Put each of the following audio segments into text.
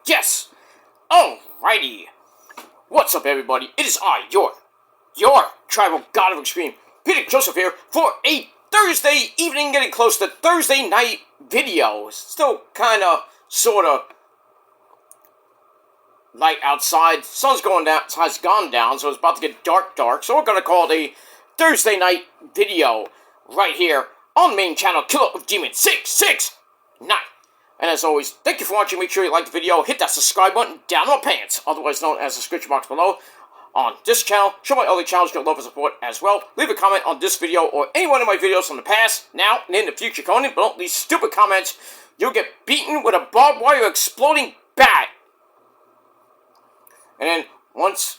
Yes! Alrighty! What's up, everybody? It is I, your tribal god of extreme, Peter Joseph here, for a Thursday evening, getting close to Thursday night video. Still kinda, sorta, light outside. Sun's going down, has gone down, so it's about to get dark, so we're gonna call it a Thursday night video right here on the main channel, Killer of Demons 669. And as always, thank you for watching. Make sure you like the video, hit that subscribe button down in the pants, otherwise known as the description box below, on this channel. Show my other channels your love and support as well. Leave a comment on this video or any one of my videos from the past, now, and in the future, Conan, but don't leave stupid comments. You'll get beaten with a barbed wire exploding bat. And then, once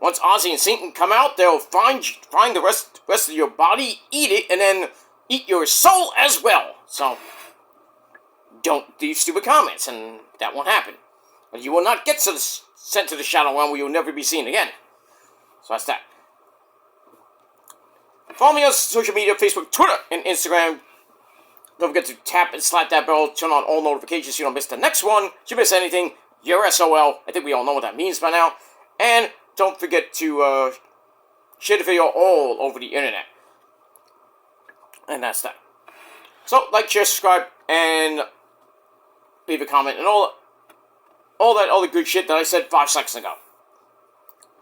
Ozzy and Satan come out, they'll find the rest of your body, eat it, and then eat your soul as well. So, don't leave stupid comments, and that won't happen. And you will not get sent to the Shadow Realm where you will never be seen again. So that's that. Follow me on social media, Facebook, Twitter, and Instagram. Don't forget to tap and slap that bell, turn on all notifications so you don't miss the next one. If you miss anything, you're SOL. I think we all know what that means by now. And don't forget to share the video all over the internet. And that's that. So, like, share, subscribe, and leave a comment, and all that other good shit that I said 5 seconds ago.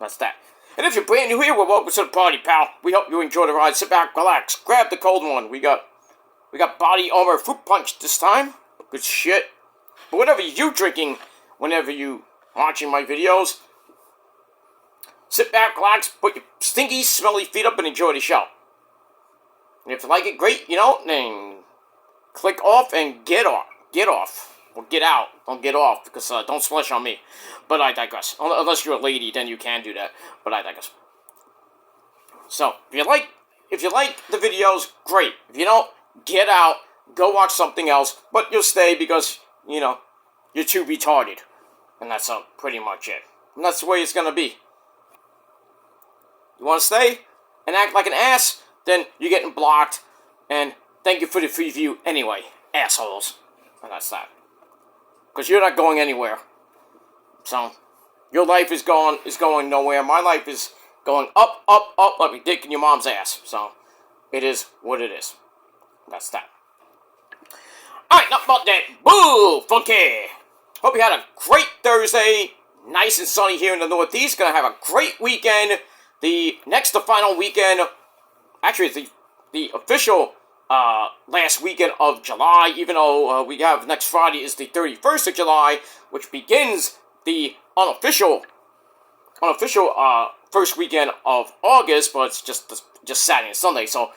That's that. And if you're brand new here, well, welcome to the party, pal. We hope you enjoy the ride. Sit back, relax, grab the cold one. We got body armor fruit punch this time. Good shit. But whatever you drinking, whenever you watching my videos, sit back, relax, put your stinky, smelly feet up, and enjoy the show. And if you like it, great. You know, then click off and get off. Get off. Or get out. Don't get off, because don't splash on me. But I digress. Unless you're a lady, then you can do that. But I digress. So, if you like the videos, great. If you don't, get out. Go watch something else. But you'll stay because, you know, you're too retarded. And that's pretty much it. And that's the way it's gonna be. You wanna stay and act like an ass? Then you're getting blocked. And thank you for the free view anyway, assholes. And that's that. Because you're not going anywhere. So, your life is going nowhere. My life is going up, like a dick in your mom's ass. So, it is what it is. That's that. Alright, enough about that. Boo! Funky! Hope you had a great Thursday. Nice and sunny here in the Northeast. Gonna have a great weekend. The final weekend. Actually, it's the official last weekend of July, even though we have next Friday is the 31st of July, which begins the unofficial first weekend of August, but it's just Saturday and Sunday. So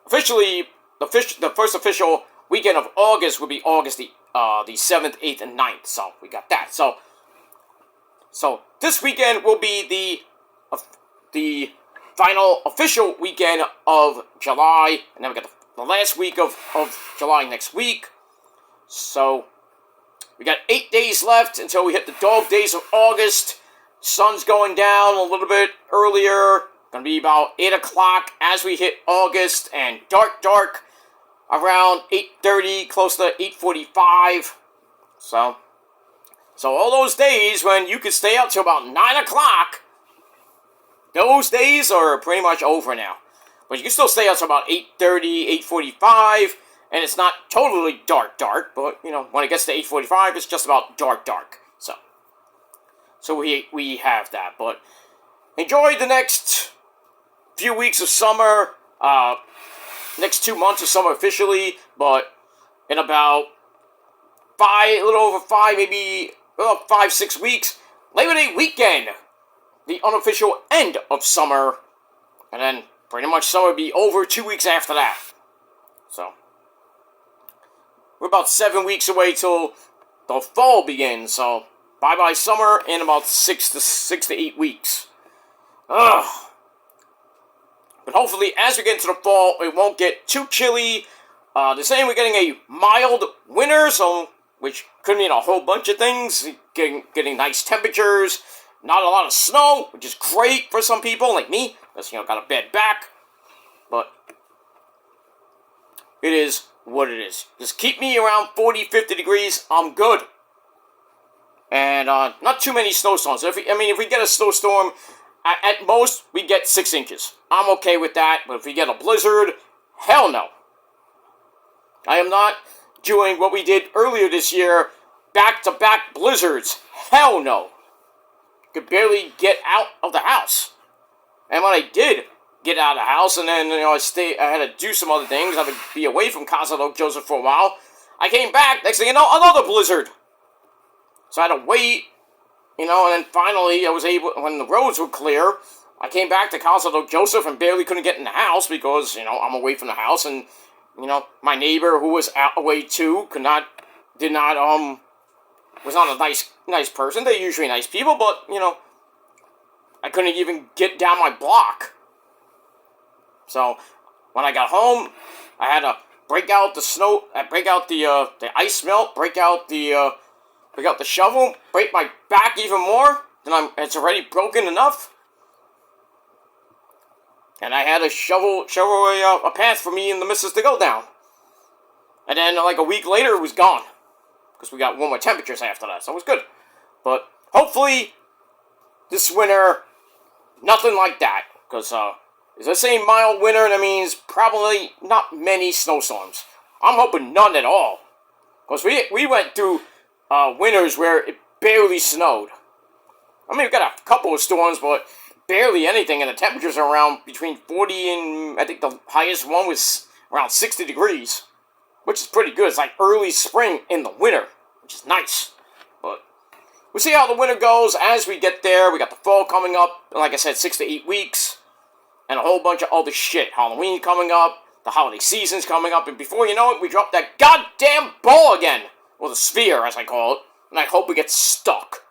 officially, the first official weekend of August will be August the 7th, 8th, and 9th. So we got that. So this weekend will be the final official weekend of July, and then we got the last week of July next week. So, we got 8 days left until we hit the dog days of August. Sun's going down a little bit earlier. Gonna be about 8 o'clock as we hit August, and dark around 8:30, close to 8:45. So all those days when you could stay up till about 9 o'clock, those days are pretty much over now. But you can still stay out till about 8:30, 8:45, and it's not totally dark, but, you know, when it gets to 8:45, it's just about dark. So we have that, but enjoy the next few weeks of summer, next 2 months of summer officially, but in about a little over 5, maybe 5-6 weeks, Labor Day weekend, the unofficial end of summer, and then pretty much summer will be over 2 weeks after that. So, we're about 7 weeks away till the fall begins. So, bye-bye summer in about 6 to 8 weeks. Ugh. But hopefully, as we get into the fall, it won't get too chilly. They're saying we're getting a mild winter, so which could mean a whole bunch of things. Getting nice temperatures, not a lot of snow, which is great for some people like me, because, you know, got a bad back. But it is what it is. Just keep me around 40, 50 degrees, I'm good. And not too many snowstorms. If we get a snowstorm, at most, we get 6 inches. I'm okay with that, but if we get a blizzard, hell no. I am not doing what we did earlier this year, back-to-back blizzards. Hell no. Could barely get out of the house. And when I did get out of the house, and then, I had to do some other things. I would be away from Casa Oak Joseph for a while. I came back, next thing you know, another blizzard. So I had to wait, and then finally I was able, when the roads were clear, I came back to Casa Oak Joseph and barely couldn't get in the house because, I'm away from the house, and, my neighbor who was away too was not a nice person. They're usually nice people, but, I couldn't even get down my block. So, when I got home, I had to break out the snow, break out the ice melt, break out the shovel, break my back even more, then it's already broken enough. And I had to shovel a path for me and the missus to go down. And then, like a week later, it was gone. Because we got warmer temperatures after that, so it was good. But, hopefully, this winter, nothing like that. Because, if I say mild winter, that means probably not many snowstorms. I'm hoping none at all. Because we went through winters where it barely snowed. We've got a couple of storms, but barely anything, and the temperatures are around between 40 and, I think the highest one was around 60 degrees, which is pretty good. It's like early spring in the winter, which is nice. But we'll see how the winter goes as we get there. We got the fall coming up, like I said, 6 to 8 weeks, and a whole bunch of other shit. Halloween coming up, the holiday season's coming up, and before you know it, we drop that goddamn ball again. Or the sphere, as I call it, and I hope it gets stuck.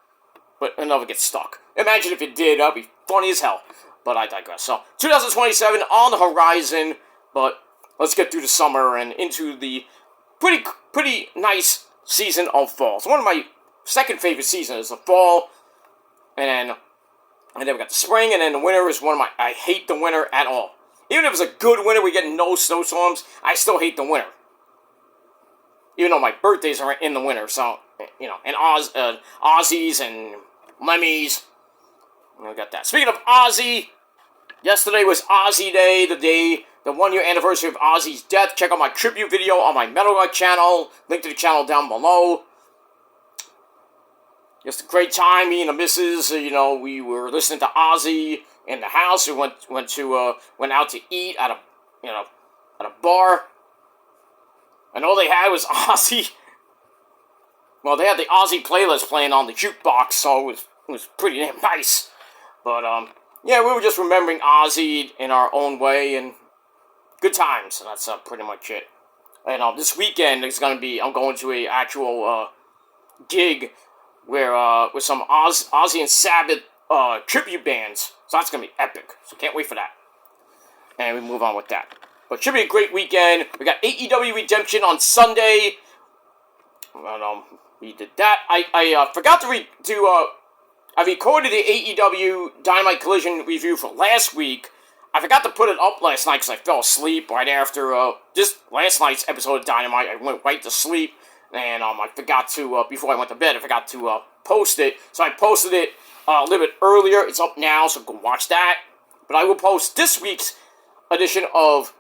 But it never gets stuck. Imagine if it did, that'd be funny as hell. But I digress. So, 2027 on the horizon, but let's get through the summer and into the pretty nice season of fall. It's one of my second favorite seasons, the fall, and then we got the spring, and then the winter is I hate the winter at all. Even if it's a good winter, we get no snowstorms, I still hate the winter. Even though my birthdays are in the winter, so, and Aussies and Lemmys. We got that. Speaking of Ozzy, yesterday was Ozzy Day, the 1 year anniversary of Ozzy's death. Check out my tribute video on my Metal Rock channel. Link to the channel down below. Just a great time, me and the missus. We were listening to Ozzy in the house. We went out to eat at a bar. And all they had was Ozzy. Well, they had the Ozzy playlist playing on the jukebox, so it was pretty damn nice. But, yeah, we were just remembering Ozzy in our own way, and good times, and that's pretty much it. And this weekend, I'm going to a actual gig where with some Ozzy and Sabbath tribute bands, so that's going to be epic, so can't wait for that. And we move on with that. But it should be a great weekend. We got AEW Redemption on Sunday. And, we did that. I forgot I recorded the AEW Dynamite Collision review for last week. I forgot to put it up last night because I fell asleep right after just last night's episode of Dynamite. I went right to sleep. And I forgot to, before I went to bed, I forgot to post it. So I posted it a little bit earlier. It's up now, so go watch that. But I will post this week's edition of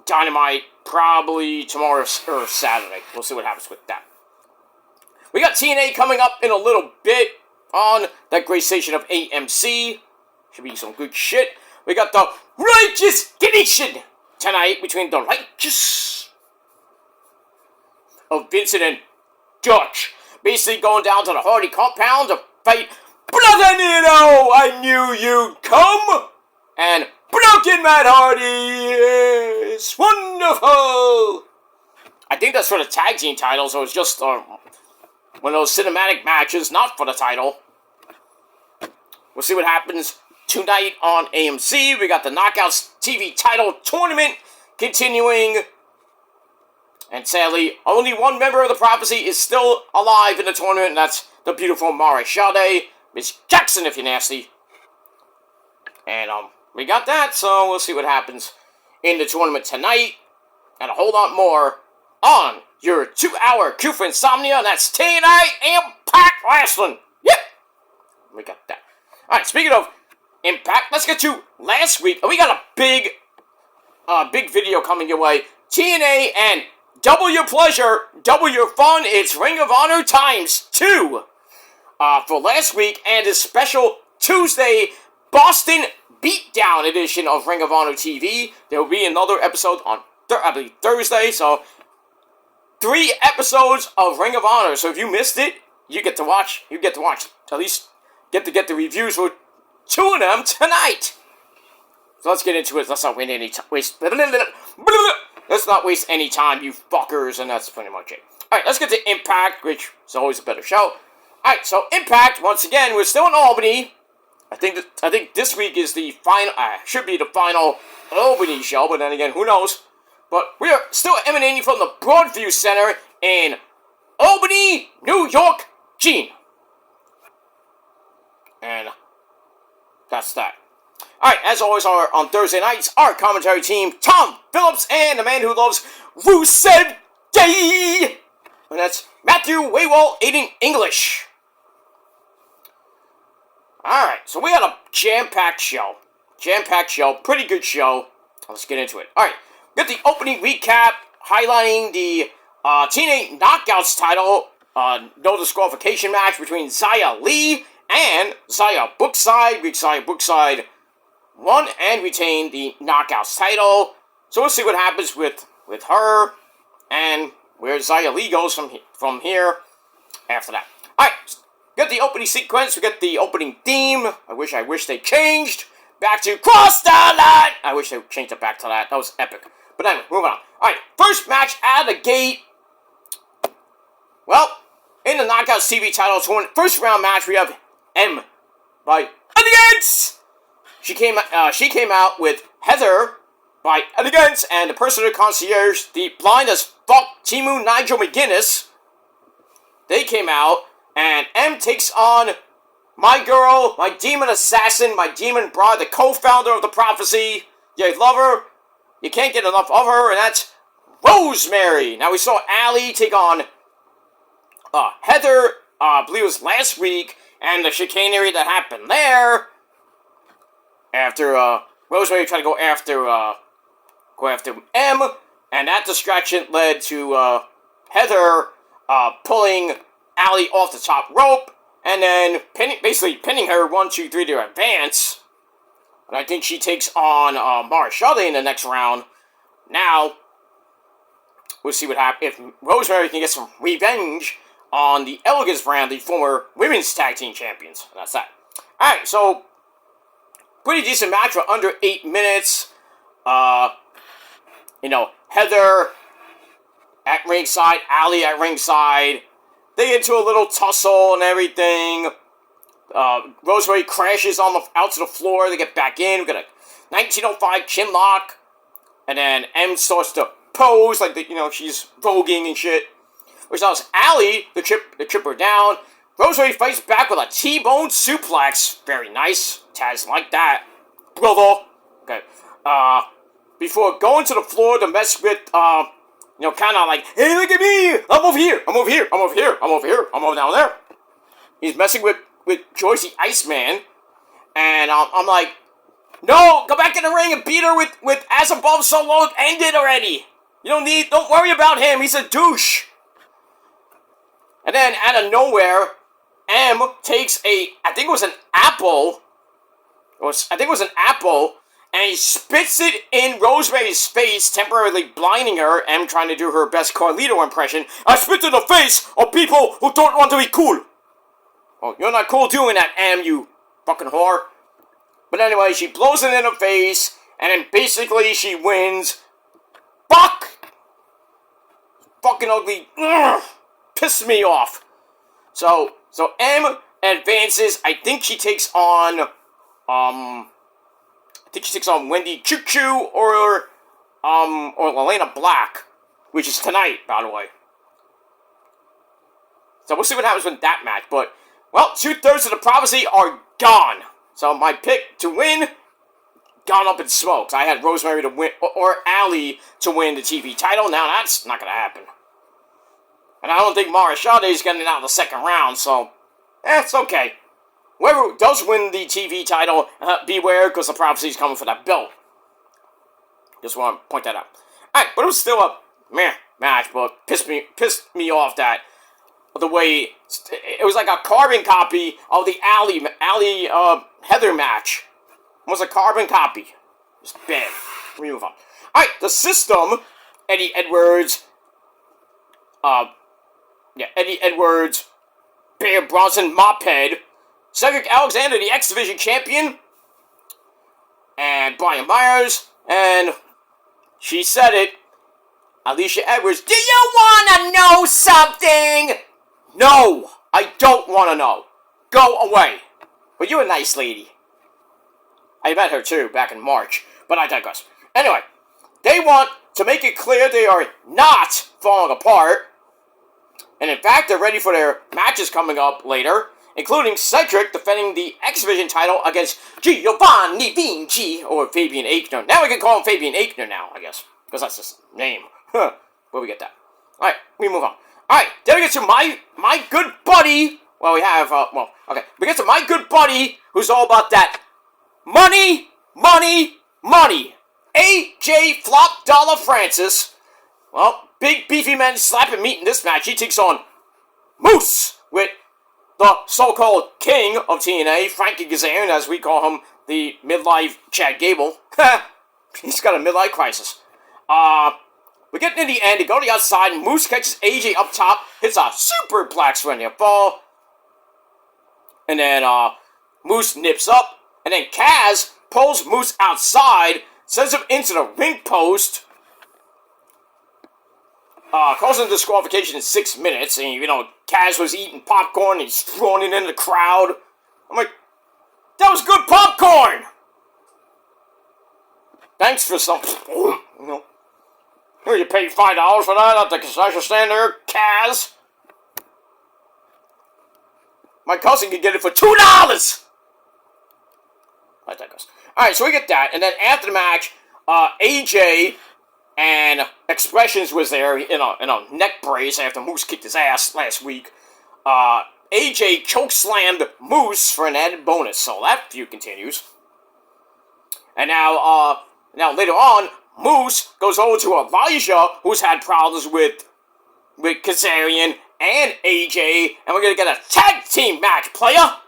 Dynamite probably tomorrow or Saturday. We'll see what happens with that. We got TNA coming up in a little bit on that great station of AMC. Should be some good shit. We got the Righteous Connection tonight between the Righteous of Vincent and Dutch. Basically going down to the Hardy compound to fight Brother Nino. I knew you'd come. And Broken Matt Hardy is wonderful. I think that's for the tag team title, so it's just one of those cinematic matches, not for the title. We'll see what happens tonight on AMC. We got the Knockouts TV title tournament continuing. And sadly, only one member of the Prophecy is still alive in the tournament, and that's the beautiful Mara Sade, Miss Jackson, if you're nasty. And, we got that, so we'll see what happens in the tournament tonight. And a whole lot more on your 2-hour cue for insomnia, and that's TNA Impact Wrestling. we got that. Alright, speaking of Impact, let's get to last week. We got a big video coming your way. TNA and double your pleasure, double your fun. It's Ring of Honor ×2 for last week, and a special Tuesday Boston Beatdown edition of Ring of Honor TV. There will be another episode on Thursday, so 3 episodes of Ring of Honor. So if you missed it, you get to watch. At least get the reviews for 2 of them tonight. So let's get into it. Let's not waste any time, you fuckers, and that's pretty much it. Alright, let's get to Impact, which is always a better show. Alright, so Impact, once again, we're still in Albany. I think this week is the final, should be the final Albany show, but then again, who knows? But we are still emanating from the Broadview Center in Albany, New York, Gene. And that's that. Alright, as always, on Thursday nights, our commentary team, Tom Phillips and the man who loves Rusev Day! And that's Matthew Waywall, Aiden English. Alright, so we had a jam-packed show. Pretty good show. Let's get into it. Alright, we got the opening recap highlighting the TNA Knockouts title, no disqualification match between Xia Li and Xia Brookside. Xia Brookside won and retained the Knockouts title. So we'll see what happens with her and where Xia Li goes from here after that. Alright, we got the opening sequence, we got the opening theme. I wish they changed. Back to Cross the Line! I wish they changed it back to that. That was epic. But anyway, moving on. Alright, first match out of the gate. Well, in the Knockouts TV title tournament, first round match, we have M by Elegance. She came out with Heather by Elegance and the personal concierge, the blind as fuck Timu Nigel McGuinness. They came out, and M takes on my girl, my demon assassin, my demon bride, the co-founder of the Prophecy. You love her, you can't get enough of her, and that's Rosemary. Now we saw Allie take on Heather, I believe it was last week, and the chicanery that happened there. After Rosemary tried to go after M, and that distraction led to Heather pulling Allie off the top rope, and then basically pinning her 1, 2, 3 to advance. And I think she takes on Mara Shelley in the next round. Now, we'll see what happens if Rosemary can get some revenge on the Elegance brand, the former women's tag team champions. And that's that. Alright, so pretty decent match for under 8 minutes. Heather at ringside, Allie at ringside. They get into a little tussle and everything. Rosemary crashes out to the floor. They get back in. We got a 1905 chin lock. And then M starts to pose like she's voguing and shit. Which allows Allie to trip her down. Rosemary fights back with a T-bone suplex. Very nice. Taz like that. Brother. Okay. Before going to the floor to mess with, kind of like, hey, look at me! I'm over here! I'm over here! I'm over here! I'm over here! I'm over down there! He's messing with Joyce the Iceman. And I'm like, no! Go back in the ring and beat her with As Above, So Below. End it already! Don't worry about him. He's a douche. And then, out of nowhere, M takes I think it was an apple, and he spits it in Rosemary's face, temporarily blinding her. M trying to do her best Carlito impression. I spit in the face of people who don't want to be cool. Well, you're not cool doing that, M, you fucking whore. But anyway, she blows it in her face, and then basically she wins. Fuck! Fucking ugly. Ugh. Piss me off. So M advances. I think she takes on Wendy Choo Choo or Elena Black, which is tonight, by the way. So we'll see what happens with that match. But, well, 2/3 of the Prophecy are gone. So my pick to win, gone up in smoke. I had Rosemary to win, or Allie to win the TV title. Now that's not going to happen. And I don't think Mara Shade is getting out of the second round, so, it's okay. whoever does win the TV title, beware, because the prophecy is coming for that belt. Just want to point that out. Alright, but it was still a meh match, but pissed me off that the way it was like a carbon copy of the Allie Heather match. It was a carbon copy. It's bad. Let me move on. Alright, the System, Eddie Edwards, Bear Bronson, Mophead, Cedric Alexander, the X Division champion, and Brian Myers, and she said it, Alicia Edwards, do you want to know something? No, I don't want to know. Go away. But you're a nice lady. I met her too back in March, but I digress. Anyway, they want to make it clear they are not falling apart, and in fact, they're ready for their matches coming up later, including Cedric defending the X Division title against Giovanni Vinci, or Fabian Aichner. Now we can call him Fabian Aichner now, I guess, because that's his name. Where we get that? Alright, we move on. Alright, then we get to my good buddy. Well, we have, okay. We get to my good buddy, who's all about that money, money, money. AJ Flop Dollar Francis. Well, big beefy man slapping meat in this match. He takes on Moose with the so-called king of TNA, Frankie Kazarian, as we call him, the midlife Chad Gable. He's got a midlife crisis. We're getting in the end. They go to the outside, and Moose catches AJ up top, hits a superplex for a fall. And then, Moose nips up, and then Kaz pulls Moose outside, sends him into the ring post, causing disqualification in 6 minutes, and, Kaz was eating popcorn, and he's throwing it in the crowd. I'm like, that was good popcorn! Thanks for something, You paid $5 for that at the concession stand there, Kaz? My cousin could get it for $2! I digress. Alright, so we get that, and then after the match, AJ and Expressions was there in a neck brace after Moose kicked his ass last week. AJ chokeslammed Moose for an added bonus, so that feud continues. And now later on, Moose goes over to Elijah, who's had problems with Kazarian and AJ, and we're gonna get a tag team match, player.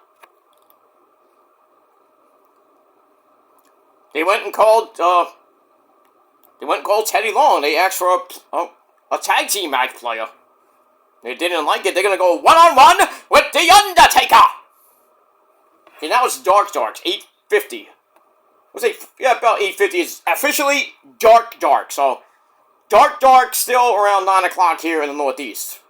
They went and called Teddy Long. They asked for a tag team match, player. They didn't like it. They're gonna go one-on-one with The Undertaker. And that was Dark, 8:50. About 8:50 is officially Dark. So, Dark still around 9 o'clock here in the Northeast.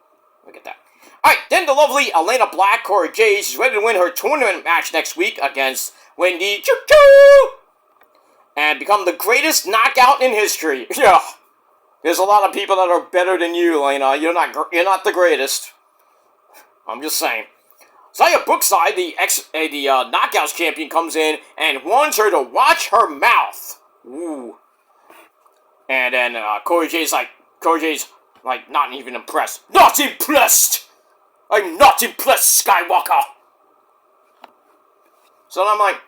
Look at that. Alright, then the lovely Elena Black, Cora Jade, is ready to win her tournament match next week against Wendy Choo-Choo! And become the greatest knockout in history. Yeah. There's a lot of people that are better than you, Elena. You're not the greatest. I'm just saying. Zaya Brookside, the Knockouts champion, comes in and warns her to watch her mouth. Ooh. And then Cora Jade's not even impressed. Not impressed! I'm not impressed, Skywalker! So I'm like,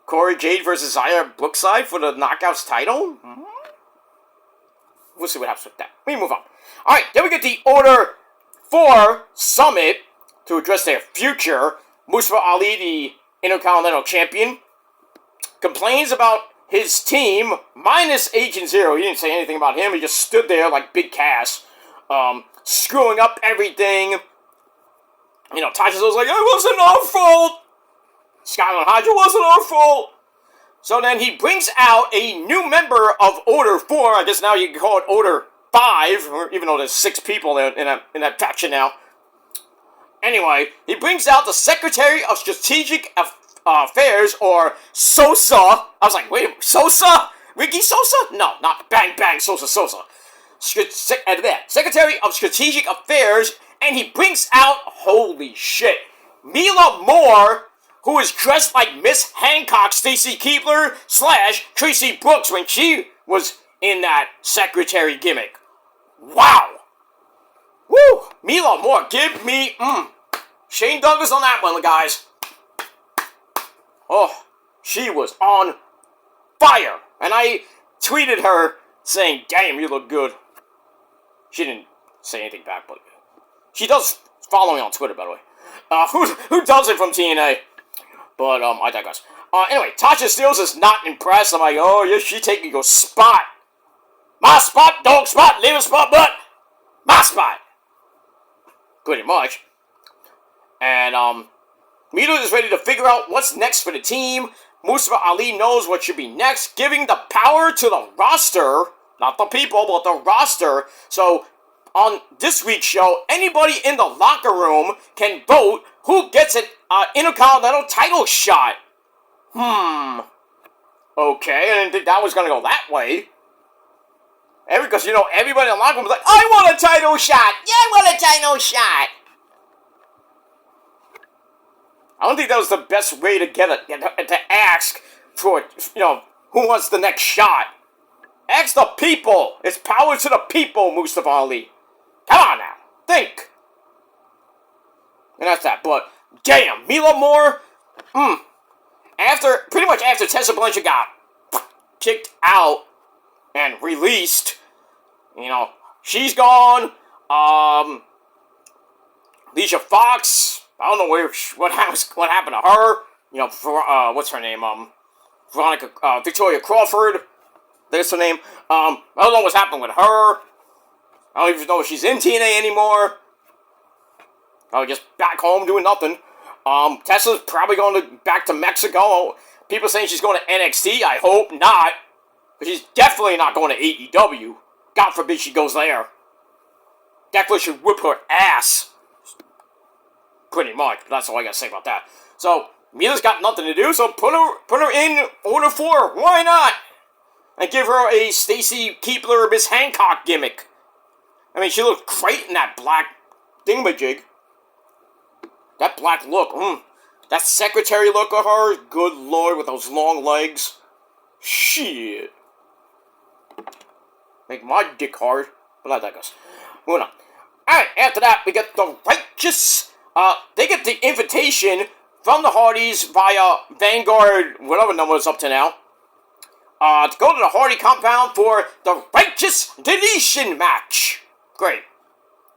Cora Jade versus Zaya Brookside for the Knockouts title? We'll see what happens with that. We move on. Alright, then we get the Order 4 Summit to address their future. Mustafa Ali, the Intercontinental Champion, complains about his team, minus Agent Zero. He didn't say anything about him. He just stood there like Big Cass, screwing up everything. Tasha was like, it wasn't our fault. Skylar Hydra wasn't our fault. So then he brings out a new member of Order 4. I guess now you can call it Order 5, even though there's 6 people in that faction now. Anyway, he brings out the Secretary of Strategic Affairs, or Sosa. I was like, wait a minute, Sosa? Ricky Sosa? No, not Bang Bang Sosa. Secretary of Strategic Affairs, and he brings out, holy shit, Mila Moore, who is dressed like Miss Hancock Stacy Keebler / Tracy Brooks when she was in that secretary gimmick. Wow! Woo! Mila Moore, give me, Shane Douglas on that one, guys. Oh, she was on fire. And I tweeted her saying, damn, you look good. She didn't say anything back, but she does follow me on Twitter, by the way. Who does it from TNA? But, I digress. Anyway, Tasha Steelz is not impressed. I'm like, oh, yeah, she taking your spot. My spot, dog spot, liver spot, but my spot. Pretty much. And, Mito is ready to figure out what's next for the team. Mustafa Ali knows what should be next, giving the power to the roster. Not the people, but the roster. So, on this week's show, anybody in the locker room can vote who gets an Intercontinental title shot. Okay, I didn't think that was going to go that way. Because, everybody in the locker room was like, I want a title shot! Yeah, I want a title shot! I don't think that was the best way to to ask for, who wants the next shot. Ask the people. It's power to the people, Mustafa Ali. Come on now. Think. And that's that. But, damn, Mila Moore, pretty much after Tessa Blanchard got kicked out and released, she's gone. Alicia Fox, I don't know what happened to her. What's her name? Victoria Crawford. That's her name. I don't know what's happened with her. I don't even know if she's in TNA anymore. Just back home doing nothing. Tessa's probably going back to Mexico. People saying she's going to NXT. I hope not. But she's definitely not going to AEW. God forbid she goes there. Definitely should whip her ass. Pretty much. But that's all I got to say about that. So, Mila's got nothing to do, so put her in Order 4. Why not? And give her a Stacy Keibler, Miss Hancock gimmick. I mean, she looked great in that black thingamajig. That black look, that secretary look of hers, good lord, with those long legs. Shit. Make my dick hard, but I digress. Moving on. Alright, after that, we get the Righteous. They get the invitation from the Hardys via Vanguard, whatever number it's up to now, to go to the Hardy compound for the Righteous Deletion match. Great.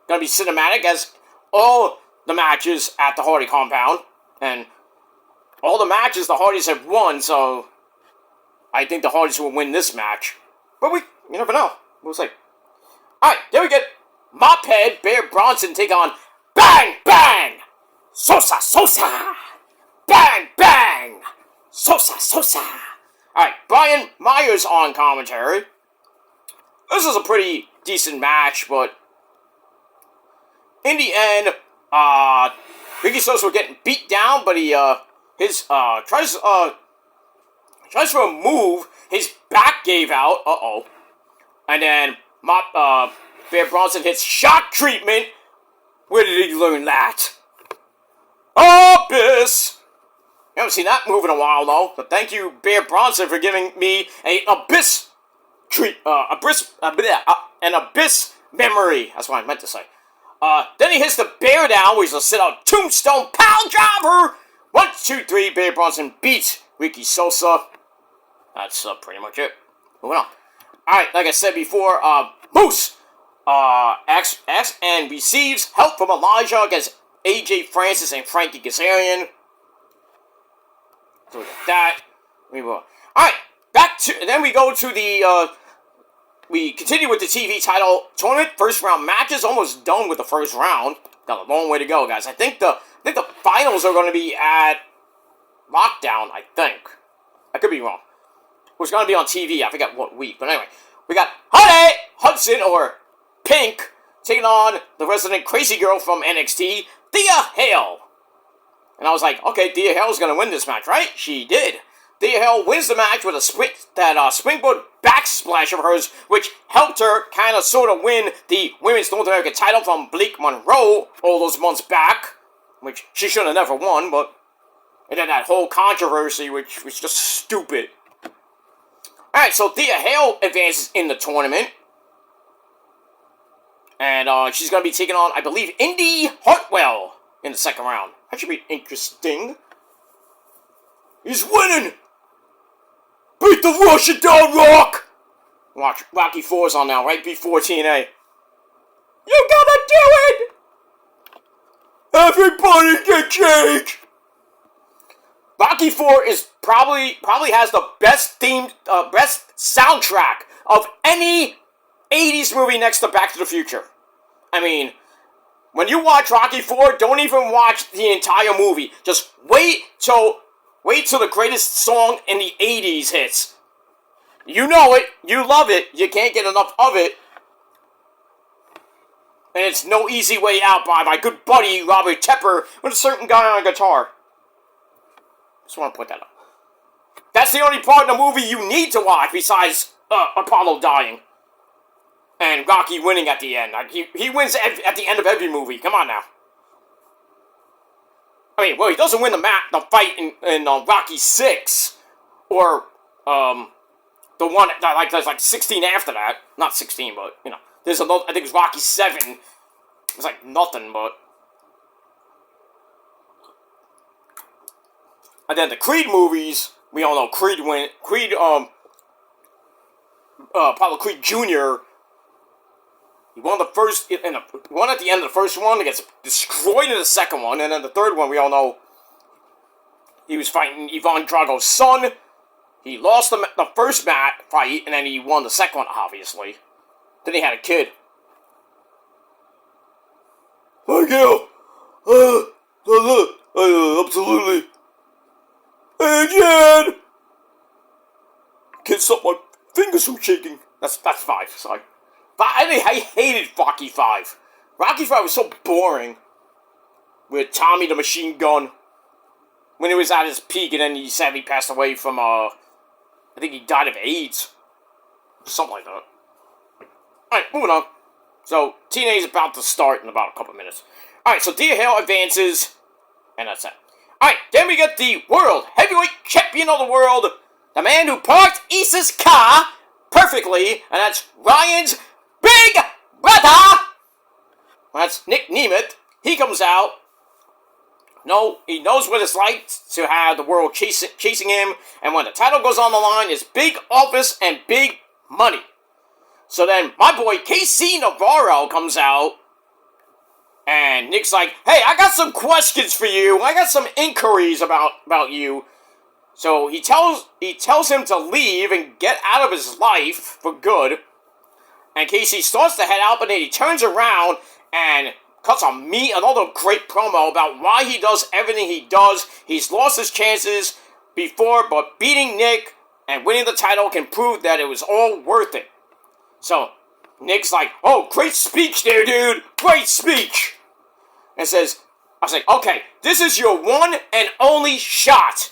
Gonna be cinematic as all the matches at the Hardy compound, and all the matches the Hardys have won, so I think the Hardys will win this match. But you never know. We'll see. Alright, there we get Mophead Bear Bronson take on Bang Bang Sosa Sosa. Bang Bang Sosa Sosa. Alright, Brian Myers on commentary. This is a pretty decent match, but in the end, Ricky Sosa was getting beat down, but he tries to remove, his back gave out, and then Bear Bronson hits shock treatment. Where did he learn that? Abyss! I haven't seen that move in a while, though, but thank you, Bear Bronson, for giving me an Abyss memory. That's what I meant to say. Then he hits the bear down, where he's gonna sit out Tombstone Pile Driver. 1, 2, 3. Bear Bronson beats Ricky Sosa. That's pretty much it. Moving on. Alright, like I said before, Moose acts and receives help from Elijah against AJ Francis and Frankie Kazarian. So we got that. Alright, then we go to the, we continue with the TV title tournament. First round matches, almost done with the first round. Got a long way to go, guys. I think the finals are going to be at Lockdown, I think. I could be wrong. It's going to be on TV, I forget what week. But anyway, we got Honey Hudson, or Pink, taking on the resident crazy girl from NXT, Thea Hale. And I was like, okay, Thea Hale's going to win this match, right? She did. Thea Hale wins the match with a springboard backsplash of hers, which helped her kind of sort of win the Women's North American title from Blake Monroe all those months back, which she should have never won, but and then that whole controversy, which was just stupid. Alright, so Thea Hale advances in the tournament, and she's going to be taking on, I believe, Indy Hartwell. in the second round. That should be interesting. He's winning! Beat the Russian down, Rock! Watch, Rocky 4's on now, right before TNA. You gotta do it! Everybody get cake! Rocky 4 is probably has the best best soundtrack of any 80s movie next to Back to the Future. I mean, when you watch Rocky 4, don't even watch the entire movie. Just wait till the greatest song in the 80s hits. You know it, you love it, you can't get enough of it. And it's No Easy Way Out by my good buddy Robert Tepper with a certain guy on a guitar. Just want to put that up. That's the only part in the movie you need to watch besides Apollo dying. And Rocky winning at the end. He wins at the end of every movie. Come on now. I mean, well, he doesn't win the fight in Rocky 6. Or, the one, there's like 16 after that. Not 16, but, you know. There's another, I think it's Rocky 7. It's like nothing, but... And then the Creed movies, we all know Apollo Creed Jr., he won the first, won at the end of the first one, he gets destroyed in the second one, and then the third one, we all know, he was fighting Ivan Drago's son. He lost the first fight, and then he won the second one, obviously. Then he had a kid. Thank you. Absolutely. And Jan! Can't stop my fingers from shaking. That's 5, sorry. But I hated Rocky 5. Rocky 5 was so boring. With Tommy the Machine Gun. When he was at his peak, and then he sadly passed away from, I think he died of AIDS. Something like that. Alright, moving on. So, TNA is about to start in about a couple minutes. Alright, so Dia Hale advances, and that's it. Alright, then we get the World Heavyweight Champion of the World, the man who parked Isa's car perfectly, and that's Ryan's big brother! That's Nick Nemeth. He comes out. No, he knows what it's like to have the world chasing him, and when the title goes on the line, it's big office and big money. So then, my boy KC Navarro comes out, and Nick's like, hey, I got some questions for you. I got some inquiries about you. So he tells him to leave and get out of his life for good. And KC starts to head out, but then he turns around and cuts another great promo about why he does everything he does. He's lost his chances before, but beating Nick and winning the title can prove that it was all worth it. So, Nick's like, oh, great speech there, dude. Great speech. And I was like, okay, this is your one and only shot.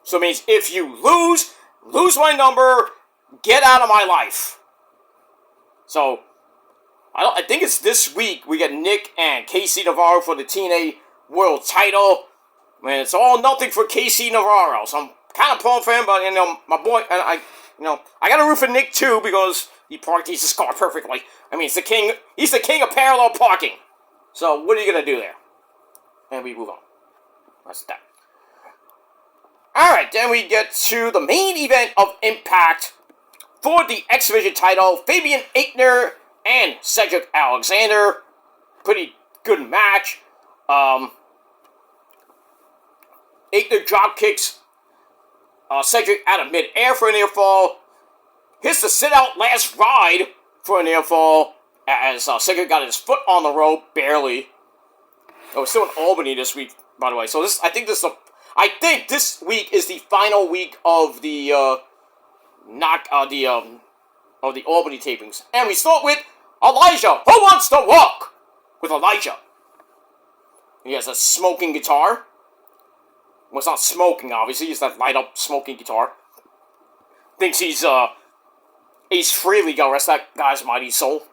So it means if you lose my number, get out of my life. So, I think it's this week we get Nick and KC Navarro for the TNA World title. Man, it's all nothing for KC Navarro. So I'm kind of pulling for him, but, my boy, I got to root for Nick too because he parked his car perfectly. I mean, he's the king of parallel parking. So what are you going to do there? And we move on. That's that. Alright, then we get to the main event of Impact for the X Division title. Fabian Aichner and Cedric Alexander. Pretty good match. Aichner drop kicks Cedric out of mid-air for a near fall. Hits the sit-out last ride for a near fall as Cedric got his foot on the rope, barely. Oh, it's still in Albany this week, by the way. So I think this week is the final week of the Albany tapings, and we start with Elijah. Who wants to walk with Elijah? He has a smoking guitar. Well, it's not smoking, obviously. It's that light-up smoking guitar. Thinks he's Ace Frehley gonna rest that guy's mighty soul.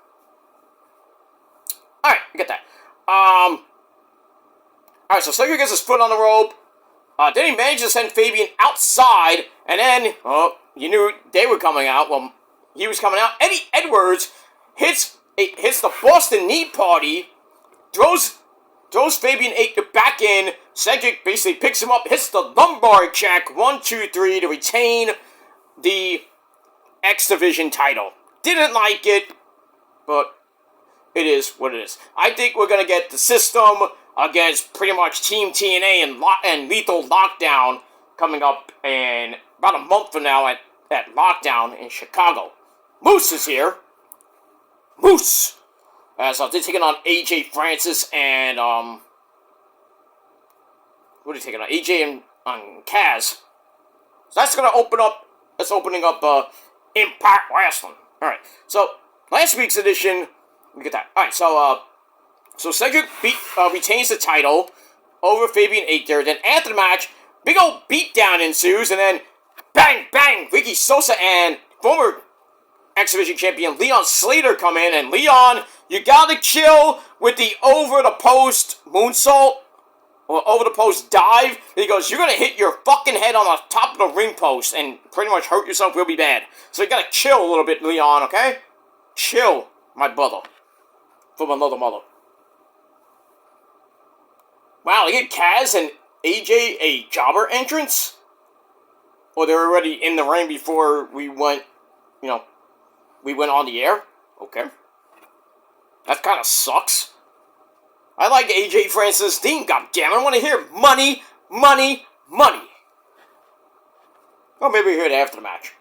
Alright, we get that. Alright, so Cedric gets his foot on the rope. Then he manages to send Fabian outside, and then, you knew they were coming out. Well, he was coming out. Eddie Edwards hits the Boston Knee Party throws Fabian Aichner back in. Cedric basically picks him up, hits the lumbar check, 1, 2, 3 to retain the X Division title. Didn't like it, but it is what it is. I think we're gonna get the System against pretty much Team TNA and Lethal Lockdown coming up in about a month from now at Lockdown in Chicago. Moose is here. Moose! So they're taking on AJ Francis and, what are they taking on? AJ and Kaz. So that's gonna opening up, Impact Wrestling. Alright, so, last week's edition, we get that. Alright, so Cedric retains the title over Fabian Aichner. Then after the match, big old beatdown ensues, and then bang, bang, Ricky Sosa and former X Division champion Leon Slater come in, and Leon, you gotta chill with the over-the-post moonsault, or over-the-post dive. He goes, you're gonna hit your fucking head on the top of the ring post and pretty much hurt yourself real bad. So you gotta chill a little bit, Leon, okay? Chill, my brother. From another mother. Wow, they get Kaz and AJ a jobber entrance? Or they're already in the ring before we went on the air? Okay. That kind of sucks. I like AJ Francis Dean, goddammit. I want to hear money, money, money. Or maybe we hear it after the match.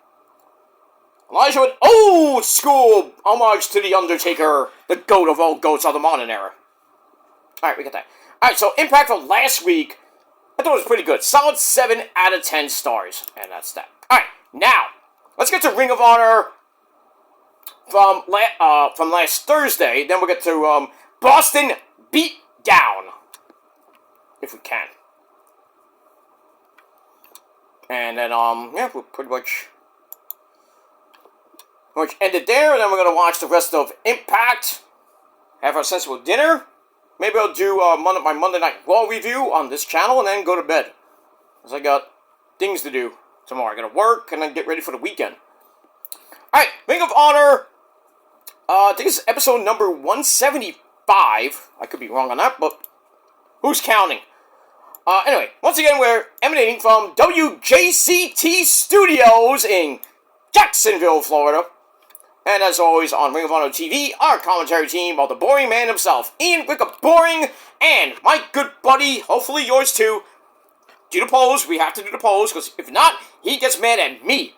Elijah with old school homage to The Undertaker, the goat of all goats of the modern era. Alright, we got that. Alright, so Impact from last week, I thought it was pretty good. Solid 7 out of 10 stars. And that's that. Alright, now, let's get to Ring of Honor from last Thursday. Then we'll get to Boston Beatdown, if we can. And then, yeah, we'll pretty much end it there. And then we're going to watch the rest of Impact, have our sensible dinner. Maybe I'll do my Monday Night Raw review on this channel and then go to bed. Because I got things to do tomorrow. I got to work and then get ready for the weekend. Alright, Ring of Honor. I think it's episode number 175. I could be wrong on that, but who's counting? Anyway, once again, we're emanating from WJCT Studios in Jacksonville, Florida. And as always, on Ring of Honor TV, our commentary team of the boring man himself, Ian Wicker Boring, and my good buddy, hopefully yours too, do the polls. We have to do the polls, because if not, he gets mad at me.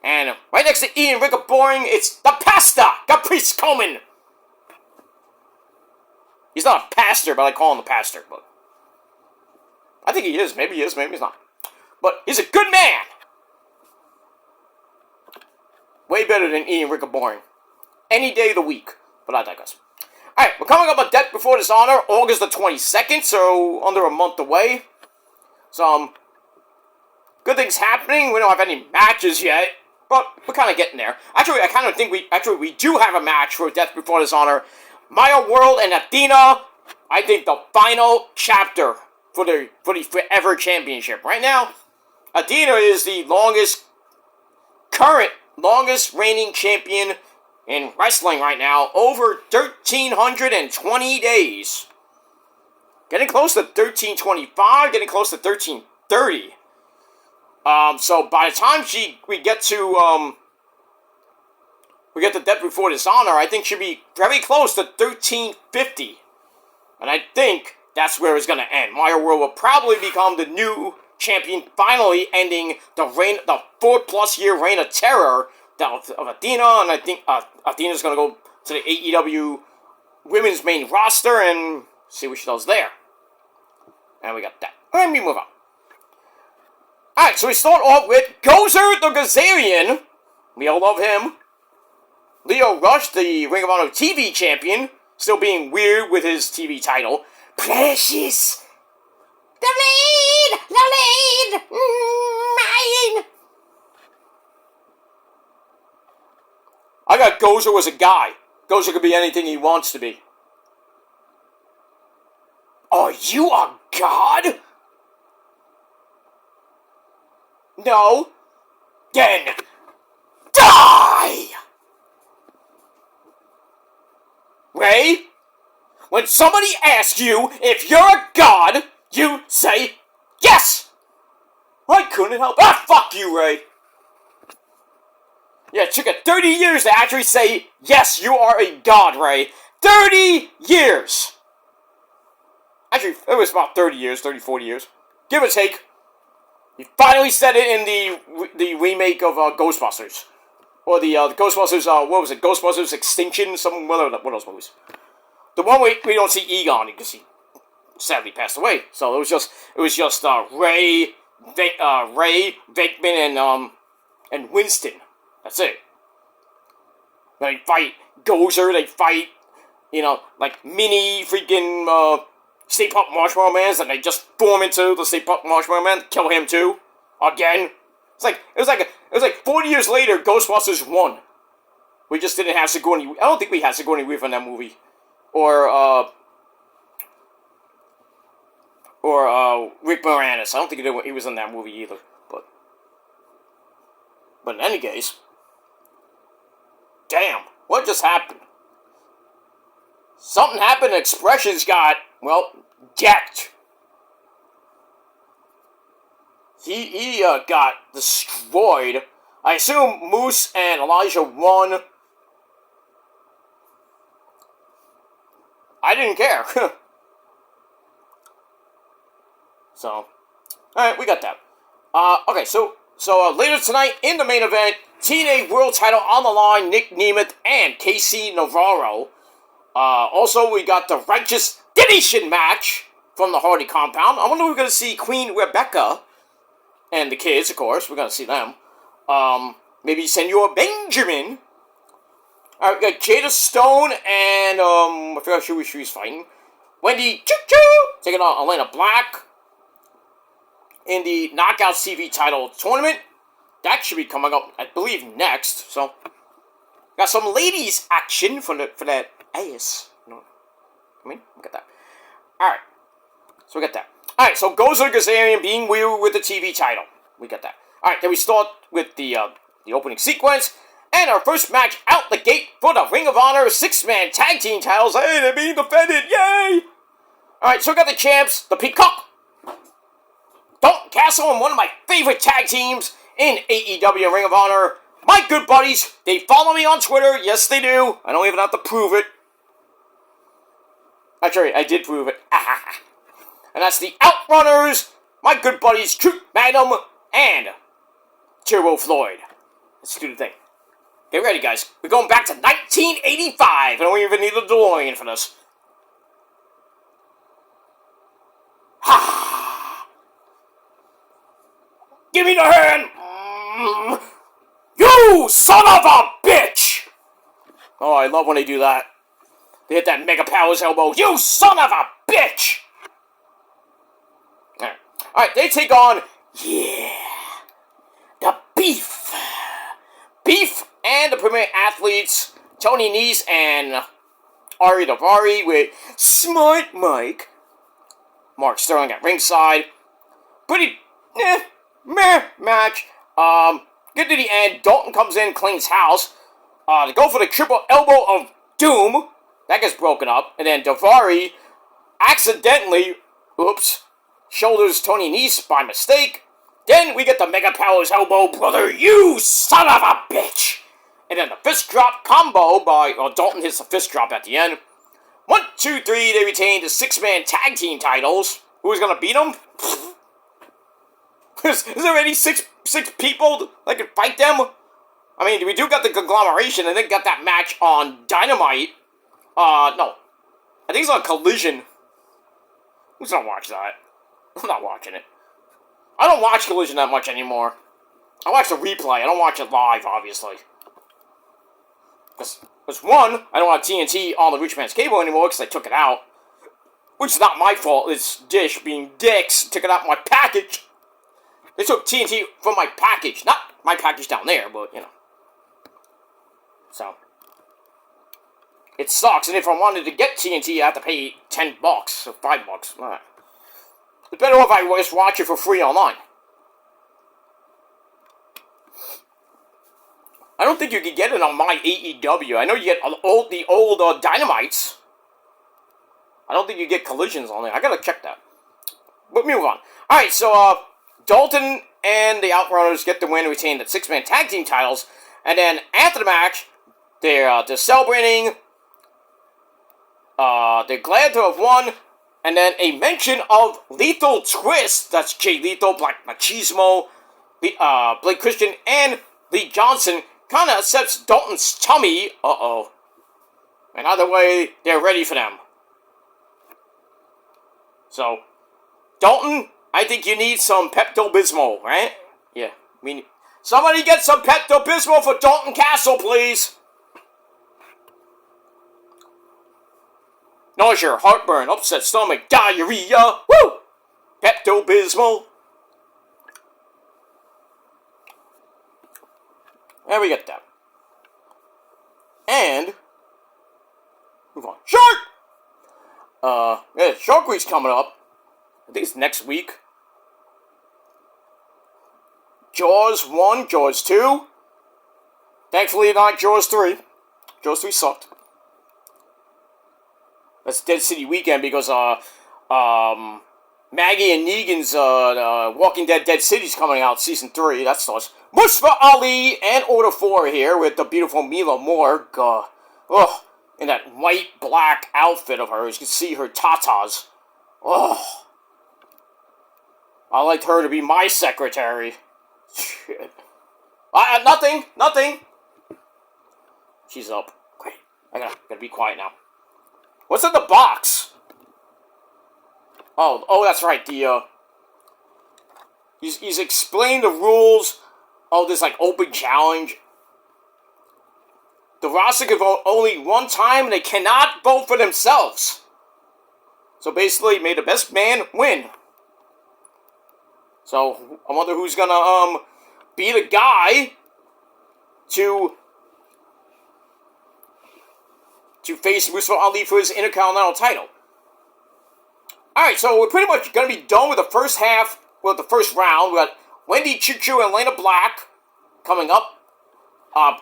And right next to Ian Wicker Boring, it's the pastor, Caprice Coleman. He's not a pastor, but I call him the pastor. But I think he is. Maybe he is, maybe he's not. But he's a good man. Way better than Ian Wicker Boring. Any day of the week. But I digress. Alright, we're coming up on Death Before Dishonor, August the 22nd, so under a month away. Some good things happening. We don't have any matches yet, but we're kind of getting there. Actually, I kind of think we do have a match for Death Before Dishonor. Maya World and Athena, I think the final chapter for the Forever Championship. Right now, Athena is the longest reigning champion in wrestling right now, over 1,320 days. Getting close to 1,325, getting close to 1,330. So by the time we get to Death Before Dishonor, I think she'll be very close to 1,350. And I think that's where it's going to end. Maya World will probably become the new champion, finally ending the 4+ year reign of terror of Athena, and I think Athena's going to go to the AEW women's main roster and see what she does there. And we got that. Let me move on. Alright, so we start off with Gozer the Gazarian. We all love him. Leo Rush, the Ring of Honor TV champion, still being weird with his TV title. Precious! The lead, mine! I got Gozer as a guy. Gozer could be anything he wants to be. Are you a god? No. Then die! Ray? When somebody asks you if you're a god, you say yes! I couldn't help. Ah, fuck you, Ray. Yeah, it took 30 years to actually say, yes, you are a god, Ray. 30 years! Actually, it was about 30 years, 30, 40 years. Give or take. He finally said it in the remake of Ghostbusters. Or the Ghostbusters, what was it? Ghostbusters Extinction? What are those movies? The one we don't see Egon because he sadly passed away. So it was just Ray, Venkman, and Winston. That's it. They fight Gozer, they fight, like mini freaking Stay Puft Marshmallow Mans, and they just form into the Stay Puft Marshmallow Man, kill him too. Again. It was like 40 years later, Ghostbusters won. We just didn't have Sigourney. I don't think we had Sigourney Weaver in that movie. Or Rick Moranis. I don't think he was in that movie either. But in any case, damn, what just happened? Something happened, Expressions got, well, decked. He got destroyed. I assume Moose and Elijah won. I didn't care. So, alright, we got that. Okay, so later tonight, in the main event, TNA World Title on the line, Nick Nemeth and KC Navarro. Also, we got the Righteous Demolition match from the Hardy compound. I wonder if we're going to see Queen Rebecca and the kids, of course. We're going to see them. Maybe Senor Benjamin. Alright, we got Jada Stone and, I forgot who she's fighting. Wendy Choo-Choo taking on Elena Black in the Knockouts TV title tournament. That should be coming up, I believe, next. So, got some ladies action for that ass. You know what I mean? We got that. Alright. So we got that. Alright, so Gozer Gazarian being weird with the TV title. We got that. Alright, then we start with the opening sequence. And our first match out the gate for the Ring of Honor 6-man tag team titles. Hey, they're being defended. Yay! Alright, so we got the champs, the Peacock, Dalton Castle, and one of my favorite tag teams in AEW Ring of Honor, my good buddies. They follow me on Twitter. Yes, they do. I don't even have to prove it. Actually, I did prove it. And that's the Outrunners, my good buddies, Truth Magnum and Turbo Floyd. Let's do the thing. Get ready, guys. We're going back to 1985. I don't even need a DeLorean for this. Give me the hand! You son of a bitch! Oh, I love when they do that. They hit that Mega Powers elbow. You son of a bitch! Alright, they take on, the Beef. Beef and the Premier Athletes, Tony Nese and Ari Daivari with Smart Mike. Mark Sterling at ringside. Pretty, meh match. Get to the end. Dalton comes in, cleans house. To go for the triple elbow of doom. That gets broken up. And then Daivari accidentally, shoulders Tony Nese by mistake. Then we get the Mega Powers elbow, brother, you son of a bitch! And then the fist drop combo by, Dalton hits the fist drop at the end. 1, 2, 3, they retain the 6-man tag team titles. Who's gonna beat them? Is there any six people that can fight them? I mean, we do got the conglomeration, and then got that match on Dynamite. No. I think it's on Collision. Who's gonna watch that? I'm not watching it. I don't watch Collision that much anymore. I watch the replay. I don't watch it live, obviously. Because, one, I don't have TNT on the Rich Man's Cable anymore because I took it out. Which is not my fault. It's Dish being dicks. Took it out my package. They took TNT from my package. Not my package down there, but, So. It sucks. And if I wanted to get TNT, I have to pay $10 or $5. Alright. It's better if I just watch it for free online. I don't think you can get it on my AEW. I know you get the old Dynamites. I don't think you get collisions on it. I gotta check that. But move on. Alright, so, Dalton and the Outrunners get the win and retain the 6-man tag team titles. And then, after the match, they're celebrating. They're glad to have won. And then a mention of Lethal Twist. That's Jay Lethal, Black Machismo, Blake Christian, and Lee Johnson. Kind of accepts Dalton's tummy. Uh-oh. And either way, they're ready for them. So, Dalton, I think you need some Pepto-Bismol, right? Yeah. Somebody get some Pepto-Bismol for Dalton Castle, please. Nausea, heartburn, upset stomach, diarrhea. Woo! Pepto-Bismol. There we get that. And move on. Shark! Yeah, Shark Week's coming up. I think it's next week. Jaws 1, Jaws 2. Thankfully not Jaws 3. Jaws 3 sucked. That's Dead City Weekend because, Maggie and Negan's, Walking Dead Dead City's coming out, Season 3. That starts. Mustafa Ali and Order 4 here with the beautiful Mila Moore. In that white-black outfit of hers. You can see her tatas. Oh. I liked her to be my secretary. Shit. Nothing. She's up. Great. I gotta be quiet now. What's in the box? Oh, that's right. He's explained the rules of this, like, open challenge. The roster can vote only one time, and they cannot vote for themselves. So basically, may the best man win. So, I wonder who's gonna, be the guy to face Mustafa Ali for his Intercontinental title. Alright, so we're pretty much gonna be done with the first half, well, the first round. We got Wendy Choo Choo and Lana Black coming up.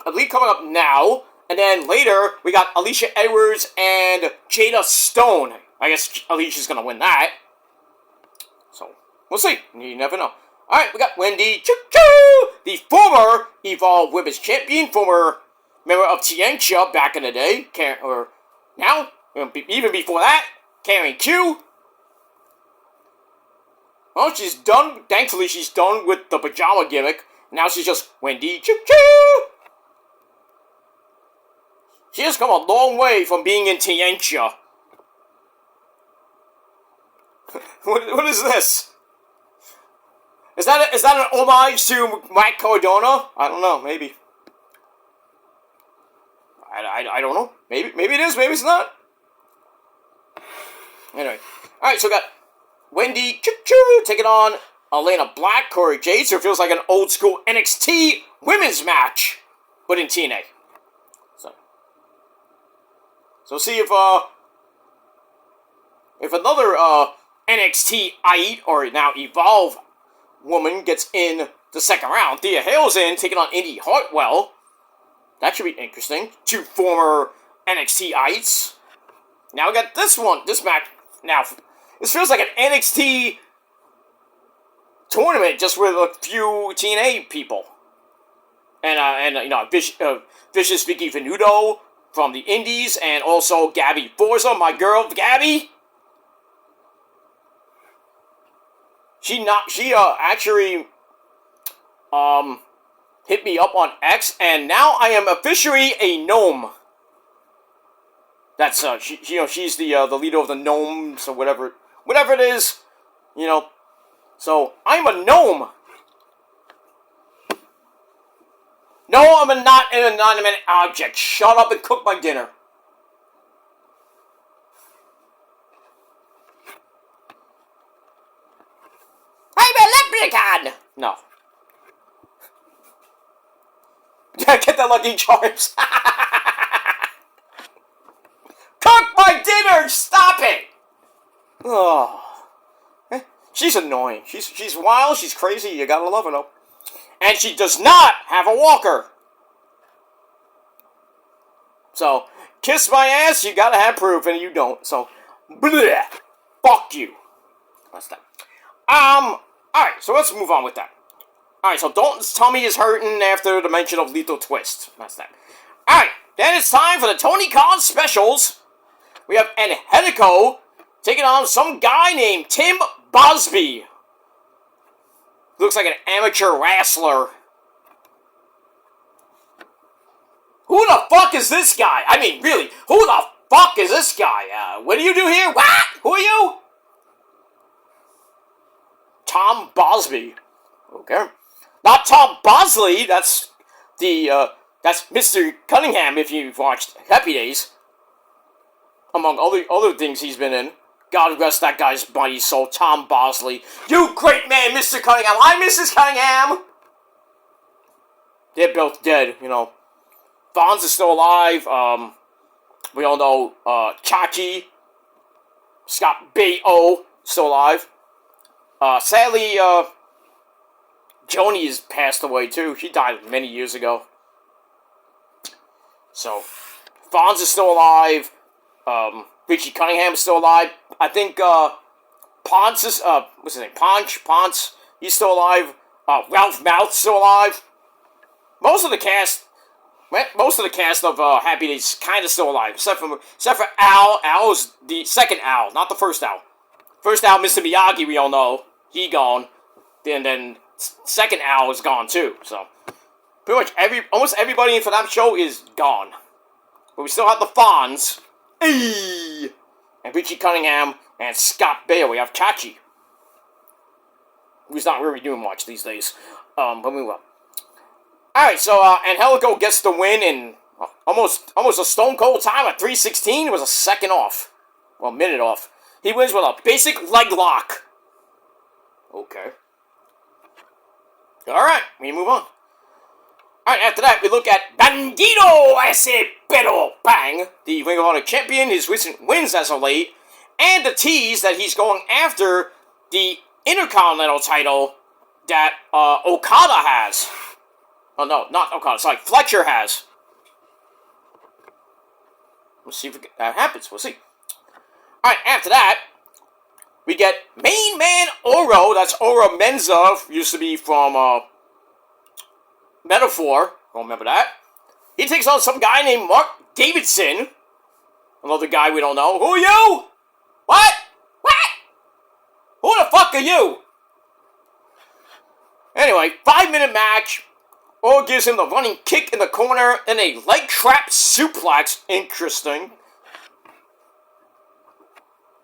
Elite coming up now. And then later, we got Alicia Edwards and Jada Stone. I guess Alicia's gonna win that. So, we'll see. You never know. Alright, we got Wendy Choo Choo, the former Evolve Women's Champion, former member of Tianxia back in the day. Or now, even before that, Karen Q. Well, she's done. Thankfully, she's done with the pajama gimmick. Now she's just Wendy Choo Choo. She has come a long way from being in Tianxia. What is this? Is that an homage to Matt Cardona? I don't know. Maybe. I don't know. Maybe it is. Maybe it's not. Anyway, all right. So we got Wendy Choo Choo taking on Elena Black, Corey Jade. So it feels like an old school NXT women's match, but in TNA. So see if another NXT-ite, or now Evolve woman, gets in the second round. Thea Hale's in, taking on Indy Hartwell. That should be interesting. Two former NXT-ites. Now we got this match. Now, this feels like an NXT tournament, just with a few TNA people. And Vicious Vicky Venuto from the Indies, and also Gabby Forza, my girl, Gabby. She actually hit me up on X, and now I am officially a gnome. That's she's the leader of the gnomes, or whatever it is, So I'm a gnome. No, I'm not an inanimate object. Shut up and cook my dinner. I'm a leprechaun! No. Get the Lucky Charms. Cook my dinner! Stop it! Oh. She's annoying. She's wild, she's crazy, you gotta love her though. And she does not have a walker. So, kiss my ass, you gotta have proof, and you don't. So, Bleh. Fuck you. That's that. Alright, so let's move on with that. Alright, so Dalton's tummy is hurting after the mention of Lethal Twist. That's that. Alright, then it's time for the Tony Khan specials. We have Angelico taking on some guy named Tim Bosby. Looks like an amateur wrestler. Who the fuck is this guy? I mean, really, who the fuck is this guy? What do you do here? What? Who are you? Tom Bosby. Okay. Not Tom Bosley. That's that's Mr. Cunningham if you've watched Happy Days. Among other things he's been in. God rest that guy's mighty soul, Tom Bosley. You great man, Mr. Cunningham. I'm Mrs. Cunningham. They're both dead, you know. Fonz is still alive. We all know Chachi, Scott Baio, still alive. Sadly, Joni has passed away too. She died many years ago. So, Fonz is still alive. Richie Cunningham is still alive. I think Ponce is what's his name? Ponce. He's still alive. Ralph Mouth's still alive. Most of the cast of Happy Days kind of still alive, except for Al. Al is the second Al, not the first Al. First Al, Mr. Miyagi, we all know, he gone. Then second Al is gone too. So pretty much almost everybody for that show is gone. But we still have the Fonz, and Richie Cunningham and Scott Baio. We have Chachi, who's not really doing much these days. But we will. Alright, so Angelico gets the win in almost a stone cold time at 3:16. It was a second off. Well, a minute off. He wins with a basic leg lock. Okay. Alright, we move on. Alright, after that, we look at Bandido Ese Pero Bang, the Ring of Honor champion, his recent wins as of late, and the tease that he's going after the Intercontinental title that Okada has. Oh, no, not Okada. Sorry, Fletcher has. We'll see if that happens. We'll see. Alright, after that, we get Main Man Oro. That's Oro Menza. Used to be from Metaphor. Don't remember that. He takes on some guy named Mark Davidson. Another guy we don't know. Who are you? What? What? Who the fuck are you? Anyway, 5-minute match. Or gives him the running kick in the corner and a leg trap suplex. Interesting.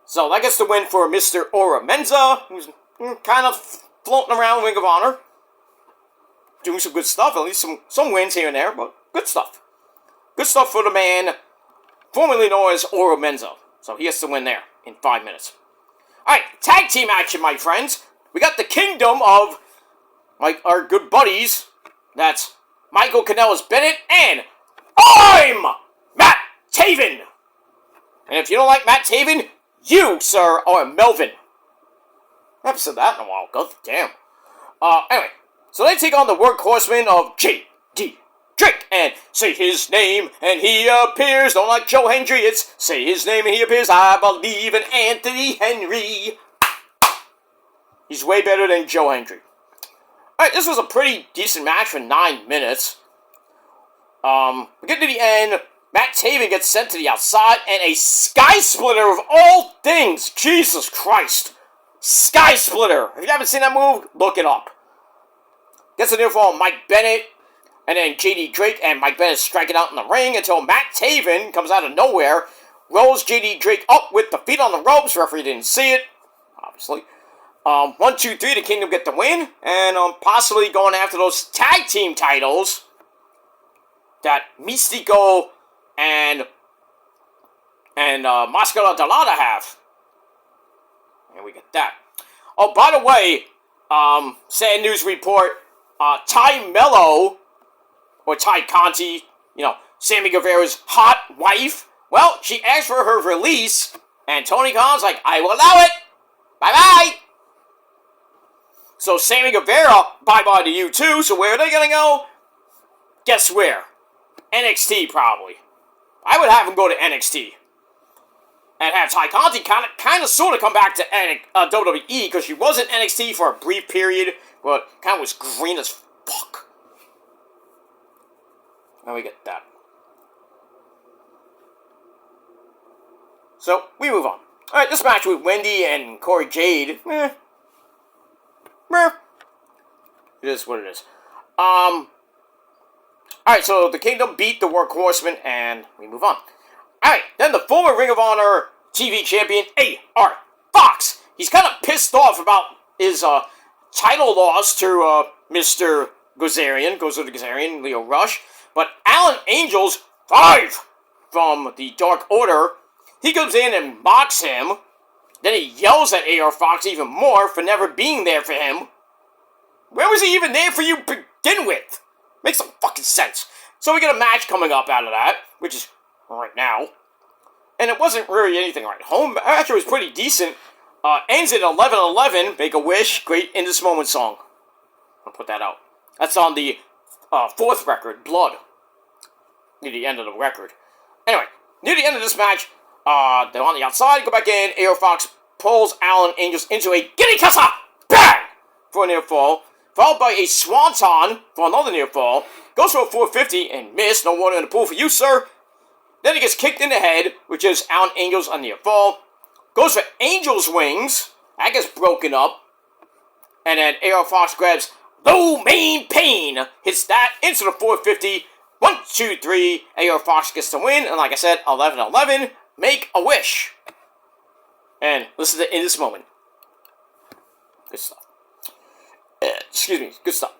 So that gets the win for Mr. Ora Menza, who's kind of floating around Ring of Honor. Doing some good stuff, at least some wins here and there, but good stuff. Good stuff for the man formerly known as Ora Menza. So he has to win there in 5 minutes. Alright, tag team action, my friends. We got the kingdom of our good buddies. That's Michael Kanellis Bennett, and I'm Matt Taven. And if you don't like Matt Taven, you, sir, are Melvin. I haven't said that in a while. God damn. Anyway, so they take on the workhorsemen of J.D. Drake and say his name and he appears. Don't like Joe Hendry, it's say his name and he appears. I believe in Anthony Henry. He's way better than Joe Hendry. Alright, this was a pretty decent match for 9 minutes. We get to the end. Matt Taven gets sent to the outside, and a Sky Splitter of all things. Jesus Christ. Sky Splitter. If you haven't seen that move, look it up. Gets a near fall on Mike Bennett, and then JD Drake and Mike Bennett striking out in the ring until Matt Taven comes out of nowhere, rolls JD Drake up with the feet on the ropes. Referee didn't see it, obviously. 1, 2, 3, the Kingdom get the win, and possibly going after those tag team titles that Mystico and Mascara Delata have. And we get that. Oh, by the way, sad news report, Ty Mello, or Ty Conti, Sammy Guevara's hot wife, well, she asked for her release, and Tony Khan's like, I will allow it. Bye-bye. So Sammy Guevara, bye-bye to you too, so where are they gonna go? Guess where? NXT, probably. I would have him go to NXT. and have Ty Conti kind of sort of come back to WWE because she was in NXT for a brief period, but kind of was green as fuck. Now we get that. So, we move on. Alright, this match with Wendy and Corey Jade. It is what it is. Alright, so the Kingdom beat the Workhorsemen, and we move on. Alright, then the former Ring of Honor TV champion, A.R. Fox. He's kind of pissed off about his title loss to Mr. Gazarian, Leo Rush. But Alan Angels, 5 from the Dark Order, he comes in and mocks him. Then he yells at A.R. Fox even more for never being there for him. Where was he even there for you to begin with? Makes some fucking sense. So we get a match coming up out of that, which is right now. And it wasn't really anything right home. Actually, it was pretty decent. Ends at 11:11. Make a Wish. Great In This Moment song. I'll put that out. That's on the 4th record, Blood. Near the end of the record. Anyway, near the end of this match, they're on the outside, go back in. A.R. Fox pulls Alan Angels into a Giddy Kassa! Bang! For a near fall. Followed by a Swanton for another near fall. Goes for a 450 and miss. No water in the pool for you, sir. Then he gets kicked in the head, which is Alan Angels on near fall. Goes for Angel's Wings. That gets broken up. And then A.R. Fox grabs Low Main Pain. Hits that into the 450. 1, 2, 3. A.R. Fox gets the win. And like I said, 11:11. Make a Wish. And listen to In This Moment. Good stuff. Excuse me. Good stuff.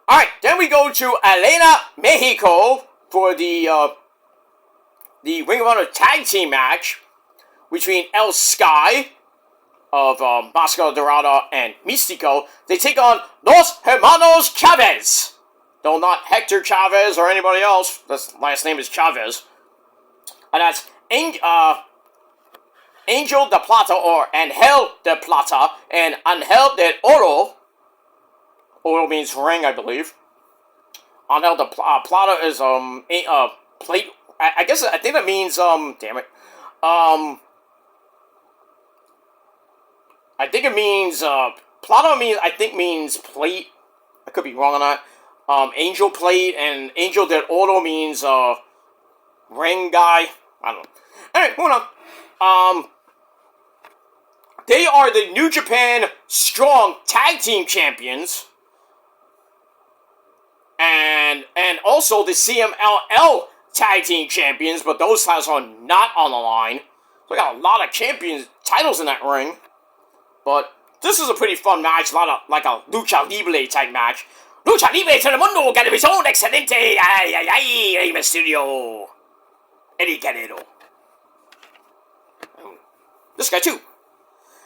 Alright, then we go to Elena, Mexico for the Ring of Honor Tag Team match between El Sky of Máscara Dorada and Místico. They take on Los Hermanos Chavez. No, not Hector Chavez or anybody else. His last name is Chavez. And that's Angel de Plata or Angel de Plata and Angel de Oro. Oro means ring, I believe. Angel de Plata is plate. I guess I think that means damn it. I think it means Plata means plate. I could be wrong on that. Angel plate and Angel de Oro means ring guy. I don't know. Anyway, moving on. They are the New Japan Strong Tag Team Champions. And also the CMLL Tag Team Champions, but those titles are not on the line. So we got a lot of champions titles in that ring. But this is a pretty fun match, a lot of like a Lucha Libre type match. Lucha Libre Telemundo, Televisión Excelente, ay, ay, ay, Rey Mysterio, Eddie Guerrero. This guy too.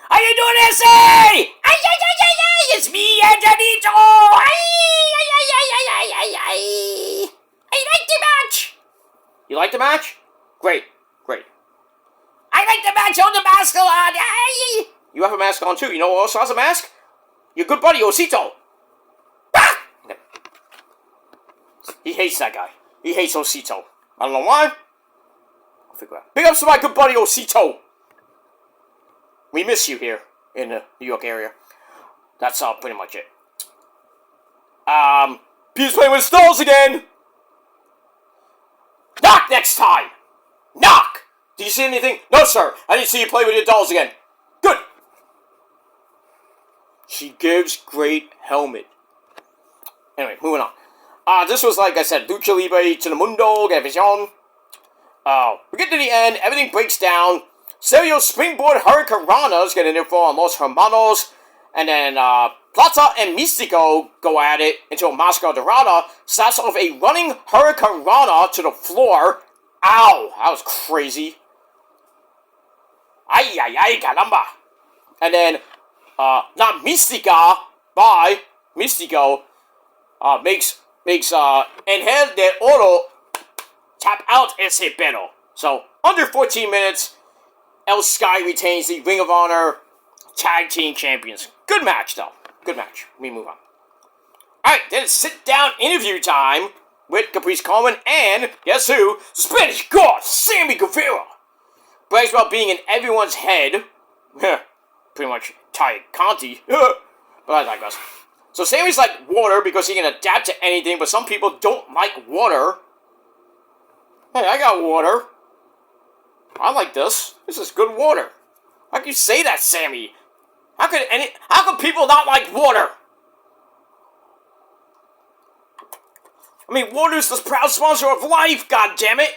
How you doing, S.A.? Ay, ay, ay, ay, ay, it's me, Antonito. Ay, ay, ay, ay, ay, ay, ay, ay. I like the match. You like the match? Great, great. I like the match on the mask on. Ay. You have a mask on too. You know who else has a mask? Your good buddy, Osito. Ah! Okay. He hates that guy. He hates Osito. I don't know why. I'll figure it out. Big ups to my good buddy, Osito. We miss you here in the New York area. That's pretty much it. Peter's playing with stalls again. Knock next time. Knock. Did you see anything? No, sir. I didn't see you play with your dolls again. Good. She gives great helmet. Anyway, moving on. This was, like I said, Lucha Libre Telemundo, Televisión. We get to the end. Everything breaks down. Serio Springboard Hurricanranas get an info on Los Hermanos. And then Plata and Místico go at it until Máscara Dorada starts off a running Hurricanrana to the floor. Ow! That was crazy. Ay, ay, ay, caramba. And then, not Mística, by Místico, makes Angel de Oro tap out ese pelo. So, under 14 minutes, El Sky retains the Ring of Honor Tag Team Champions. Good match, though. Good match. We move on. Alright, then it's sit-down interview time with Caprice Coleman and, guess who? The Spanish God, Sammy Guevara. brags about being in everyone's head. Pretty much Ty Conti. But I digress. So Sammy's like water because he can adapt to anything, but some people don't like water. Hey, I got water. I like this. This is good water. How can you say that, Sammy? How could people not like water? I mean, water's the proud sponsor of life, goddammit!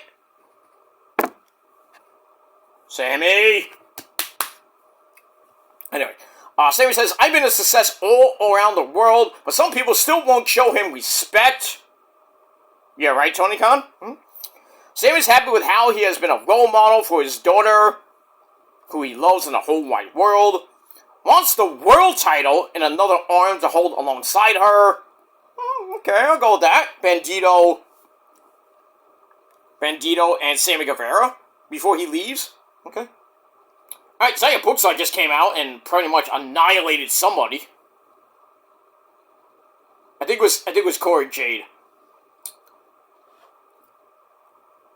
Sammy! Anyway, Sammy says, I've been a success all around the world, but some people still won't show him respect. Yeah, right, Tony Khan? Sammy's happy with how he has been a role model for his daughter, who he loves in the whole wide world. Wants the world title in another arm to hold alongside her. Okay, I'll go with that. Bandito and Sammy Guevara before he leaves. Okay. Alright, Zaya Brookside just came out and pretty much annihilated somebody. I think it was Corey Jade.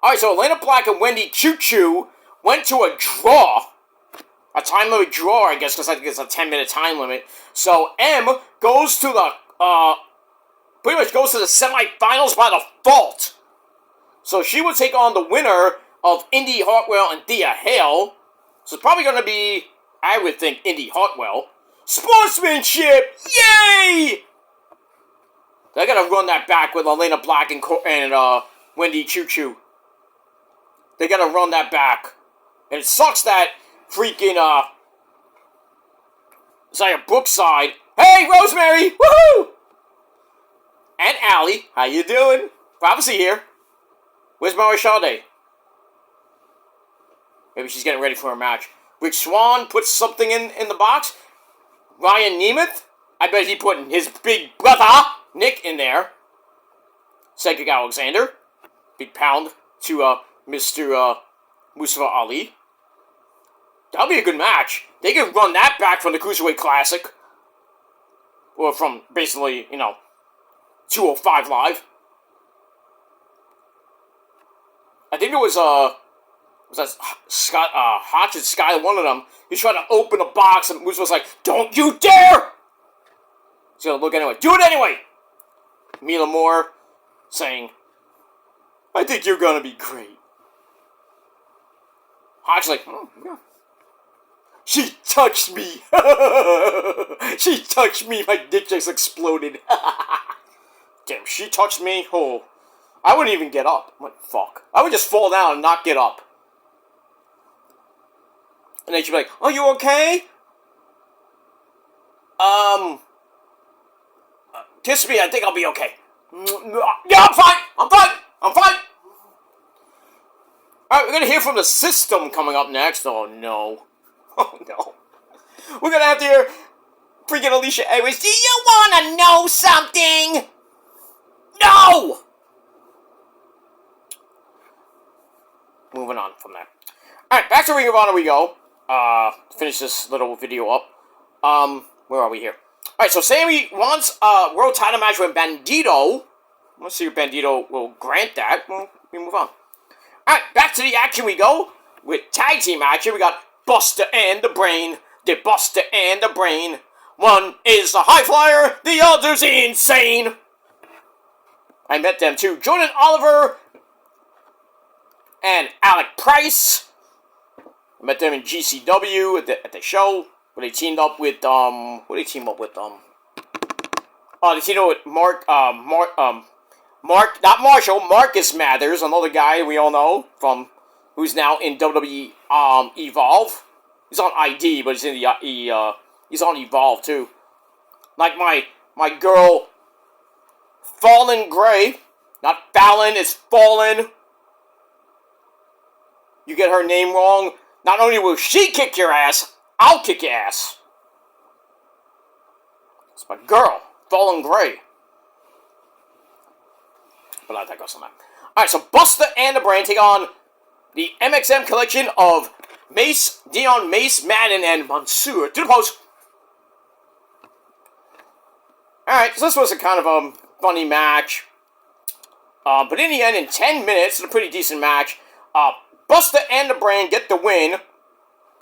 Alright, so Elena Black and Wendy Choo Choo went to a draw. A time limit draw, I guess, because I think it's a 10-minute time limit. So M goes to the, pretty much goes to the semifinals by default. So she would take on the winner of Indy Hartwell and Thea Hale. So it's probably going to be, I would think, Indy Hartwell. Sportsmanship! Yay! They got to run that back with Elena Black and Wendy Choo Choo. They got to run that back. And it sucks that freaking, Zaya Brookside. Hey, Rosemary! Woohoo! And Allie, how you doing? Prophecy here. Where's Mara Sade? Maybe she's getting ready for a match. Rick Swan puts something in the box. Ryan Nemeth, I bet he put his big brother, Nick, in there. Cedric Alexander, big pound to Mr. Mustafa Ali. That'll be a good match. They can run that back from the Cruiserweight Classic. Or from, basically, 205 Live. I think it was that Scott, Hotch and Sky, one of them. He's trying to open a box, and Mustafa's like, don't you dare! He's gonna look anyway. Do it anyway! Mila Moore saying, I think you're gonna be great. Hotch's like, yeah. She touched me. She touched me. My dick just exploded. Damn, she touched me. Oh, I wouldn't even get up. What the fuck? I would just fall down and not get up. And then she'd be like, are you okay? Kiss me, I think I'll be okay. Yeah, I'm fine. I'm fine. I'm fine. Alright, we're gonna hear from the System coming up next. Oh, no. Oh, no. We're gonna have to hear freaking Alicia Airways. Do you wanna know something? No! Moving on from that. Alright, back to Ring of Honor we go. Finish this little video up. Where are we here? Alright, so Sammy wants a world title match with Bandito. Let's see if Bandito will grant that. Well, we move on. Alright, back to the action we go. With tag team action, we got Buster and the Brain. The Buster and the Brain. One is the high flyer, the other's insane. I met them too. Jordan Oliver and Alec Price. I met them in GCW at the show. Where they teamed up with, what did they team up with, they teamed up with not Marshall, Marcus Mathers, another guy we all know from, who's now in WWE, Evolve. He's on ID, but he's in the, he's on Evolve, too. Like my girl, Fallen Gray. Not Fallon, it's Fallen. You get her name wrong, not only will she kick your ass, I'll kick your ass. It's my girl, Fallen Gray. But I digress on that. Alright, so Buster and the Brain take on the MXM collection of Mace, Dion, Mace, Madden, and Mansoor. To the post. Alright, so this was a kind of funny match. But in the end, in 10 minutes, it's a pretty decent match. Buster and the Brain get the win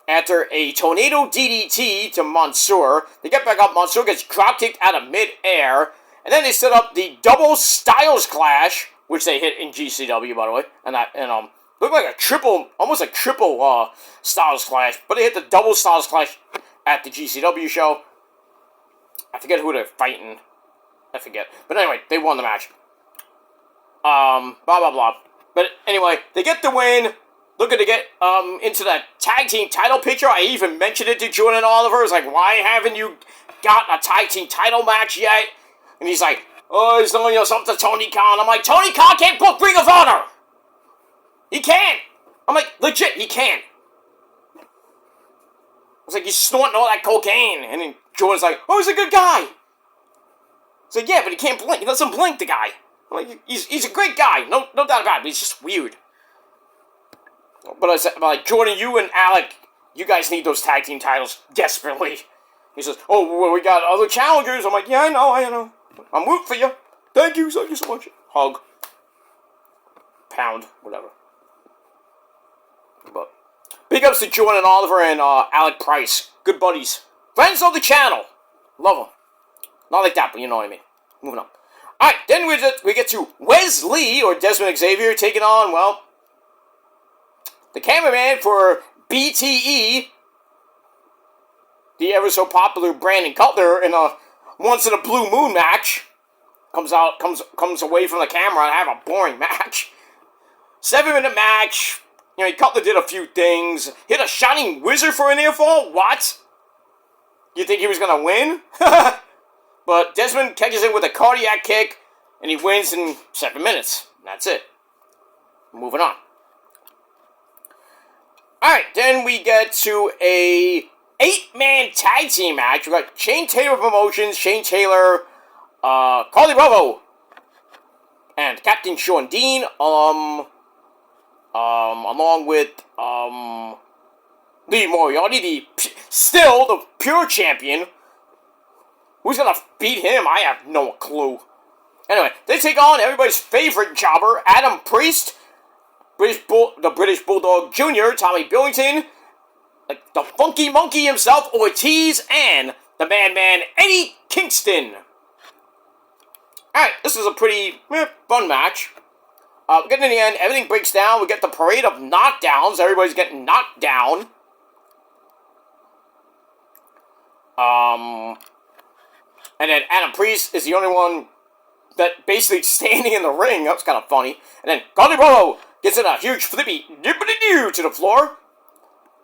after a tornado DDT to Mansoor. They get back up. Mansoor gets drop kicked out of mid-air. And then they set up the double Styles Clash, which they hit in GCW, by the way. And looked like almost a triple Styles Clash. But they hit the double Styles Clash at the GCW show. I forget who they're fighting. I forget. But anyway, they won the match. Blah, blah, blah. But anyway, they get the win. Looking to get into that tag team title picture. I even mentioned it to Jordan Oliver. It's like, why haven't you got a tag team title match yet? And he's like, oh, he's doing something to Tony Khan. I'm like, Tony Khan can't book Ring of Honor. He can't. I'm like, legit, he can't. It's like, he's snorting all that cocaine. And then Jordan's like, oh, he's a good guy. It's like, yeah, but he can't blink. He doesn't blink, the guy. I'm like, he's a great guy. No doubt about it, but he's just weird. But I said, like, Jordan, you and Alec, you guys need those tag team titles desperately. He says, oh, well, we got other challengers. I'm like, yeah, I know. I'm rooting for you. Thank you so much. Hug. Pound. Whatever. But big ups to Jordan Oliver and Alec Price. Good buddies. Friends of the channel. Love them. Not like that, but you know what I mean. Moving on. Alright, then we get to Wesley, or Desmond Xavier, taking on, well, the cameraman for BTE, the ever so popular Brandon Cutler, in a once-in-a-blue moon match. Comes away from the camera and have a boring match. 7-minute match. You know, Cutler did a few things. Hit a Shining Wizard for a near fall? What? You think he was going to win? But Desmond catches him with a cardiac kick, and he wins in 7 minutes. That's it. Moving on. Alright, then we get to a 8-man tag team match. We got Shane Taylor Promotions, Shane Taylor, Carly Bravo, and Captain Sean Dean, along with, Lee Moriarty, still the pure champion. Who's gonna beat him? I have no clue. Anyway, they take on everybody's favorite jobber, Adam Priest, the British Bulldog Jr., Tommy Billington, like the Funky Monkey himself, Ortiz, and the Madman, Eddie Kingston. Alright, this is a pretty fun match. Getting in the end, everything breaks down. We get the parade of knockdowns. Everybody's getting knocked down. And then Adam Priest is the only one that basically standing in the ring. That was kind of funny. And then Carly Bravo gets in a huge flippy dippity-doo to the floor.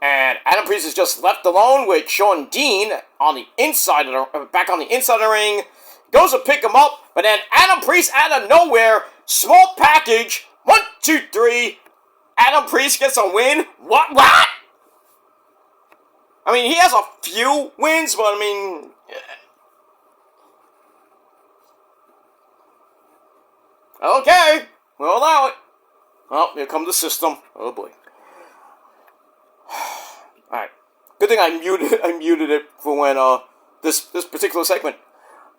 And Adam Priest is just left alone with Sean Dean on the inside of the, back on the inside of the ring. Goes to pick him up, but then Adam Priest out of nowhere, small package, 1, 2, 3. Adam Priest gets a win. What? I mean, he has a few wins, but I mean, okay, we'll allow it. Oh, here comes the system. Oh boy. Alright. Good thing I muted it for when this particular segment.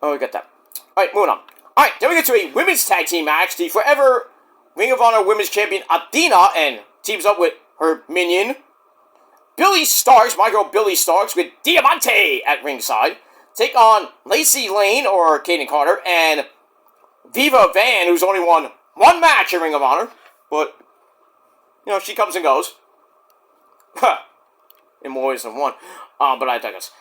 Oh, we got that. Alright, moving on. Alright, then we get to a women's tag team match. The forever Ring of Honor Women's Champion Athena and teams up with her minion Billy Starks, my girl Billy Starks, with Diamante at ringside. Take on Lacey Lane, or Kaden Carter, and Viva Van, who's only won one match in Ring of Honor. But, you know, she comes and goes. In more ways than one. But I digress.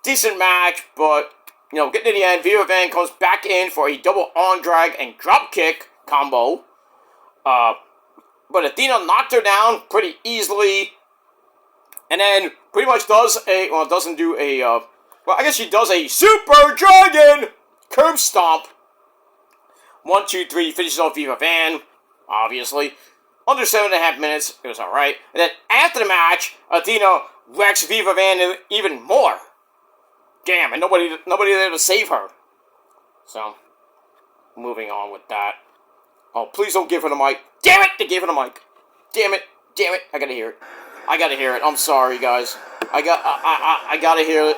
Decent match, but, you know, getting to the end, Viva Van comes back in for a double arm drag and drop kick combo. But Athena knocked her down pretty easily. And then pretty much does a, well, doesn't do a, well, I guess she does a Super Dragon curb stomp. 1, 2, 3, finishes off Viva Van, obviously. Under 7.5 minutes, it was alright. And then after the match, Athena wrecks Viva Van even more. Damn, and nobody there to save her. So, moving on with that. Oh, please don't give her the mic. Damn it, they gave her the mic. Damn it, I gotta hear it. I'm sorry, guys. I gotta hear it.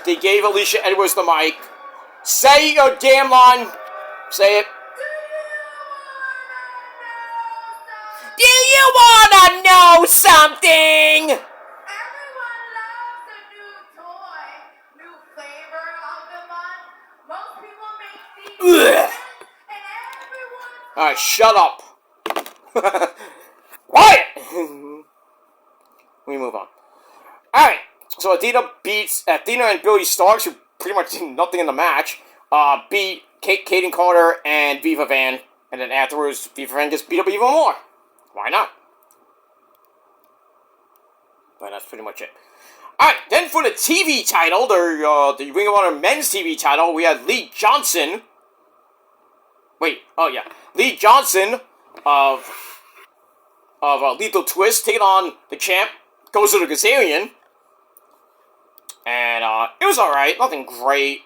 They gave Alicia Edwards the mic. Say your damn line. Say it. Do you wanna know something? Everyone loves a new toy, new flavor of the month. Most people make these Ugh. and everyone. Alright, shut up. Quiet! We move on. Alright, so Athena and Billy Starks, who pretty much did nothing in the match, beat Kaden Carter and Viva Van, and then afterwards, Viva Van just beat up even more. Why not? But that's pretty much it. Alright, then for the TV title, the Ring of Honor men's TV title, we had Lee Johnson. Lee Johnson of Lethal Twist taking on the champ, goes to the Gazarian. And it was alright, nothing great.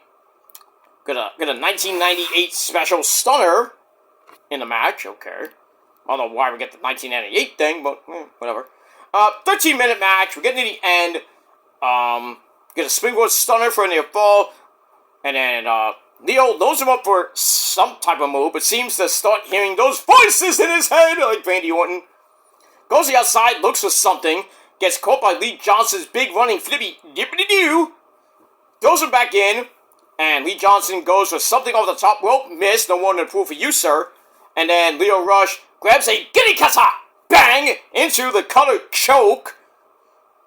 Got a 1998 special stunner in the match, okay. I don't know why we get the 1998 thing, but whatever. 13-minute match, we're getting to the end. Get a springboard stunner for a near fall. And then Leo loads him up for some type of move, but seems to start hearing those voices in his head, like Randy Orton. Goes to the outside, looks for something, gets caught by Lee Johnson's big running flippy dippity-doo, throws him back in, and Lee Johnson goes for something off the top rope, missed, no one to prove for you, sir. And then Leo Rush grabs a giddy kata, bang, into the cutter choke,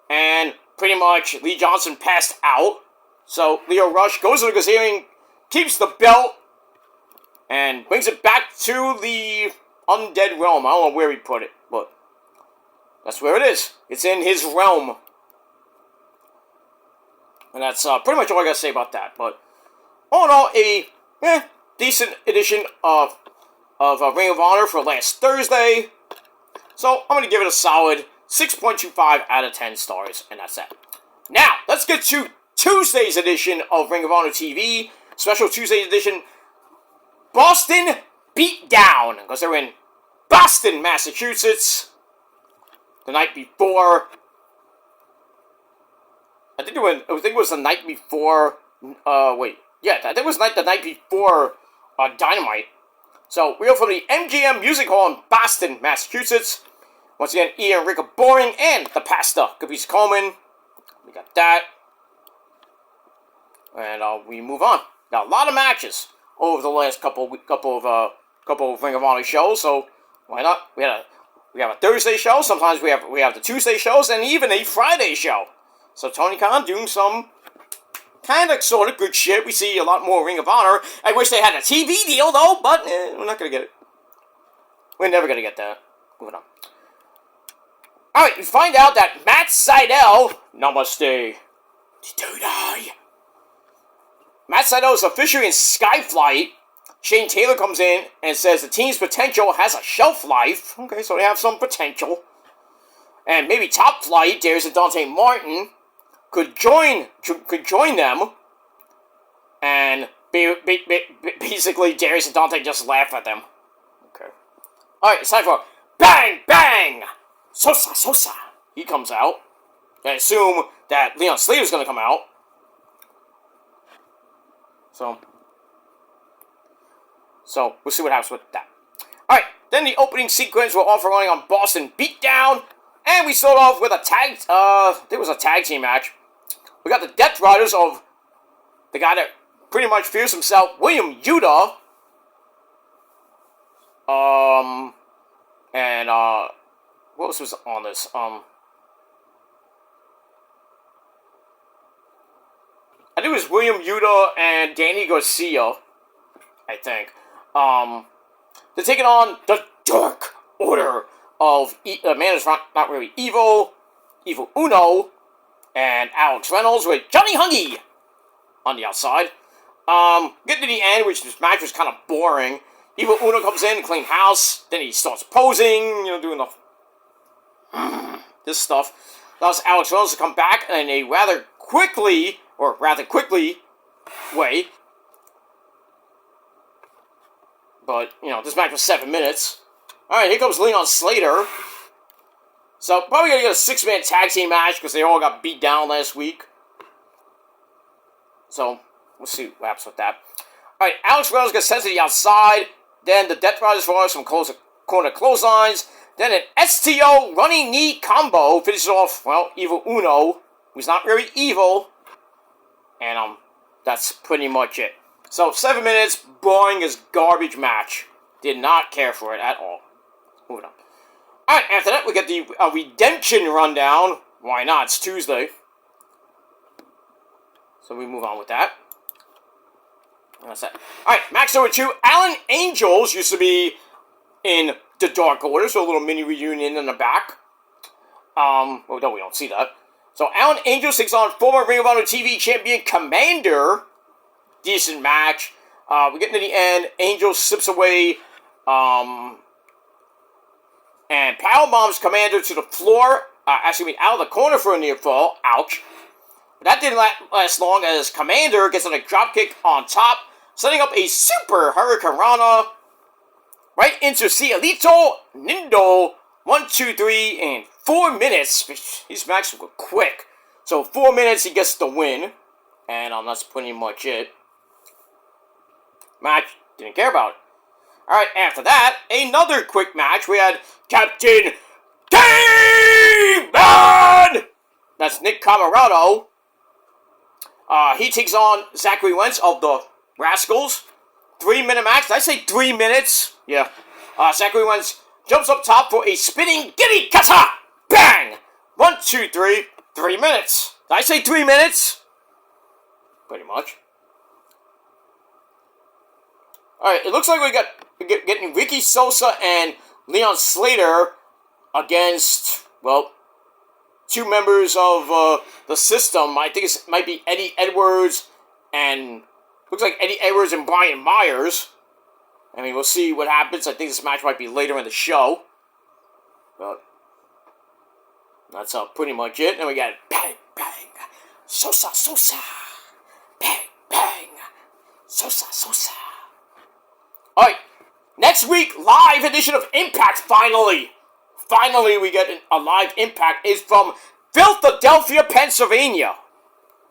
and pretty much Lee Johnson passed out. So Leo Rush goes to the Gazarian, keeps the belt, and brings it back to the undead realm. I don't know where he put it, but that's where it is. It's in his realm. And that's pretty much all I gotta say about that. But all in all, a decent edition of Ring of Honor for last Thursday. So I'm gonna give it a solid 6.25 out of 10 stars, and that's it. Now, let's get to Tuesday's edition of Ring of Honor TV. Special Tuesday edition, Boston Beatdown. Because they're in Boston, Massachusetts. The night before, I think it was the night before, I think it was the night before Dynamite. So, we are from the MGM Music Hall in Boston, Massachusetts. Once again, Ian Rick of Boring and the Pastor, Caprice Coleman. We got that. And we move on. Got a lot of matches over the last couple of Ring of Honor shows, so why not? We have a Thursday show, sometimes we have the Tuesday shows, and even a Friday show. So Tony Khan doing some kind of sort of good shit. We see a lot more Ring of Honor. I wish they had a TV deal though, but we're not gonna get it. We're never gonna get that. Moving on. Alright, we find out that Matt Sydal, namaste, Today. Matt Sydal is officially in Skyflight. Shane Taylor comes in and says the team's potential has a shelf life. Okay, so they have some potential. And maybe Top Flight, Darius and Dante Martin, could join them. And basically, Darius and Dante just laugh at them. Okay. Alright, it's time for Bang Bang! Sosa. He comes out. I assume that Leon Slater's going to come out. So, we'll see what happens with that. Alright, then the opening sequence, we're off and running on Boston Beatdown. And we start off with a there was a tag team match. We got the Death Riders of the guy that pretty much fears himself, William Yuta. And, what else was on this? I think it was William Yuta and Danny Garcia, I think. They're taking on the Dark Order of man is not really evil, Evil Uno, and Alex Reynolds with Johnny Hungy on the outside. Getting to the end, which this match was kind of boring. Evil Uno comes in, clean house, then he starts posing, doing this stuff. Allows Alex Reynolds to come back in a rather quickly way. But, this match was 7 minutes. Alright, here comes Leon Slater. So, probably gonna get a 6-man tag team match because they all got beat down last week. So, we'll see what happens with that. Alright, Alex Reynolds gets sent to the outside. Then the Death Riders follow some corner clotheslines. Then an STO running knee combo finishes off, well, Evil Uno, who's not very evil. And, that's pretty much it. So, 7 minutes, boring as garbage match. Did not care for it at all. Moving on. Alright, after that, we get the Redemption rundown. Why not? It's Tuesday. So, we move on with that. That's that. Alright, match number 2. Alan Angels used to be in the Dark Order, so a little mini reunion in the back. Well, no, we don't see that. So, Alan Angels takes on former Ring of Honor TV champion Commander. Decent match. We get to the end. Angels slips away, and powerbombs Commander to the floor. Actually, out of the corner for a near fall. Ouch. But that didn't last long as Commander gets on a dropkick on top, setting up a super Hurricane Rana right into Cielito Nindo. 1, 2, 3 in 4 minutes. These matches were quick. So 4 minutes, he gets the win. And that's pretty much it. Match, didn't care about it. Alright, after that, another quick match. We had Captain K-Man! That's Nick Camarado. He takes on Zachary Wentz of the Rascals. 3-minute match. Did I say 3 minutes? Yeah. Zachary Wentz jumps up top for a spinning giddy kata! Bang! 1, 2, 3. 3 minutes. Did I say 3 minutes? Pretty much. Alright, it looks like we're getting Ricky Sosa and Leon Slater against, well, 2 members of the system. I think it might be Eddie Edwards and, looks like Eddie Edwards and Brian Myers. I mean, we'll see what happens. I think this match might be later in the show. But that's pretty much it. And we got bang, bang, Sosa, Sosa. Bang, bang, Sosa, Sosa. Alright, next week, live edition of Impact, finally. Finally, we get a live Impact. It's from Philadelphia, Pennsylvania.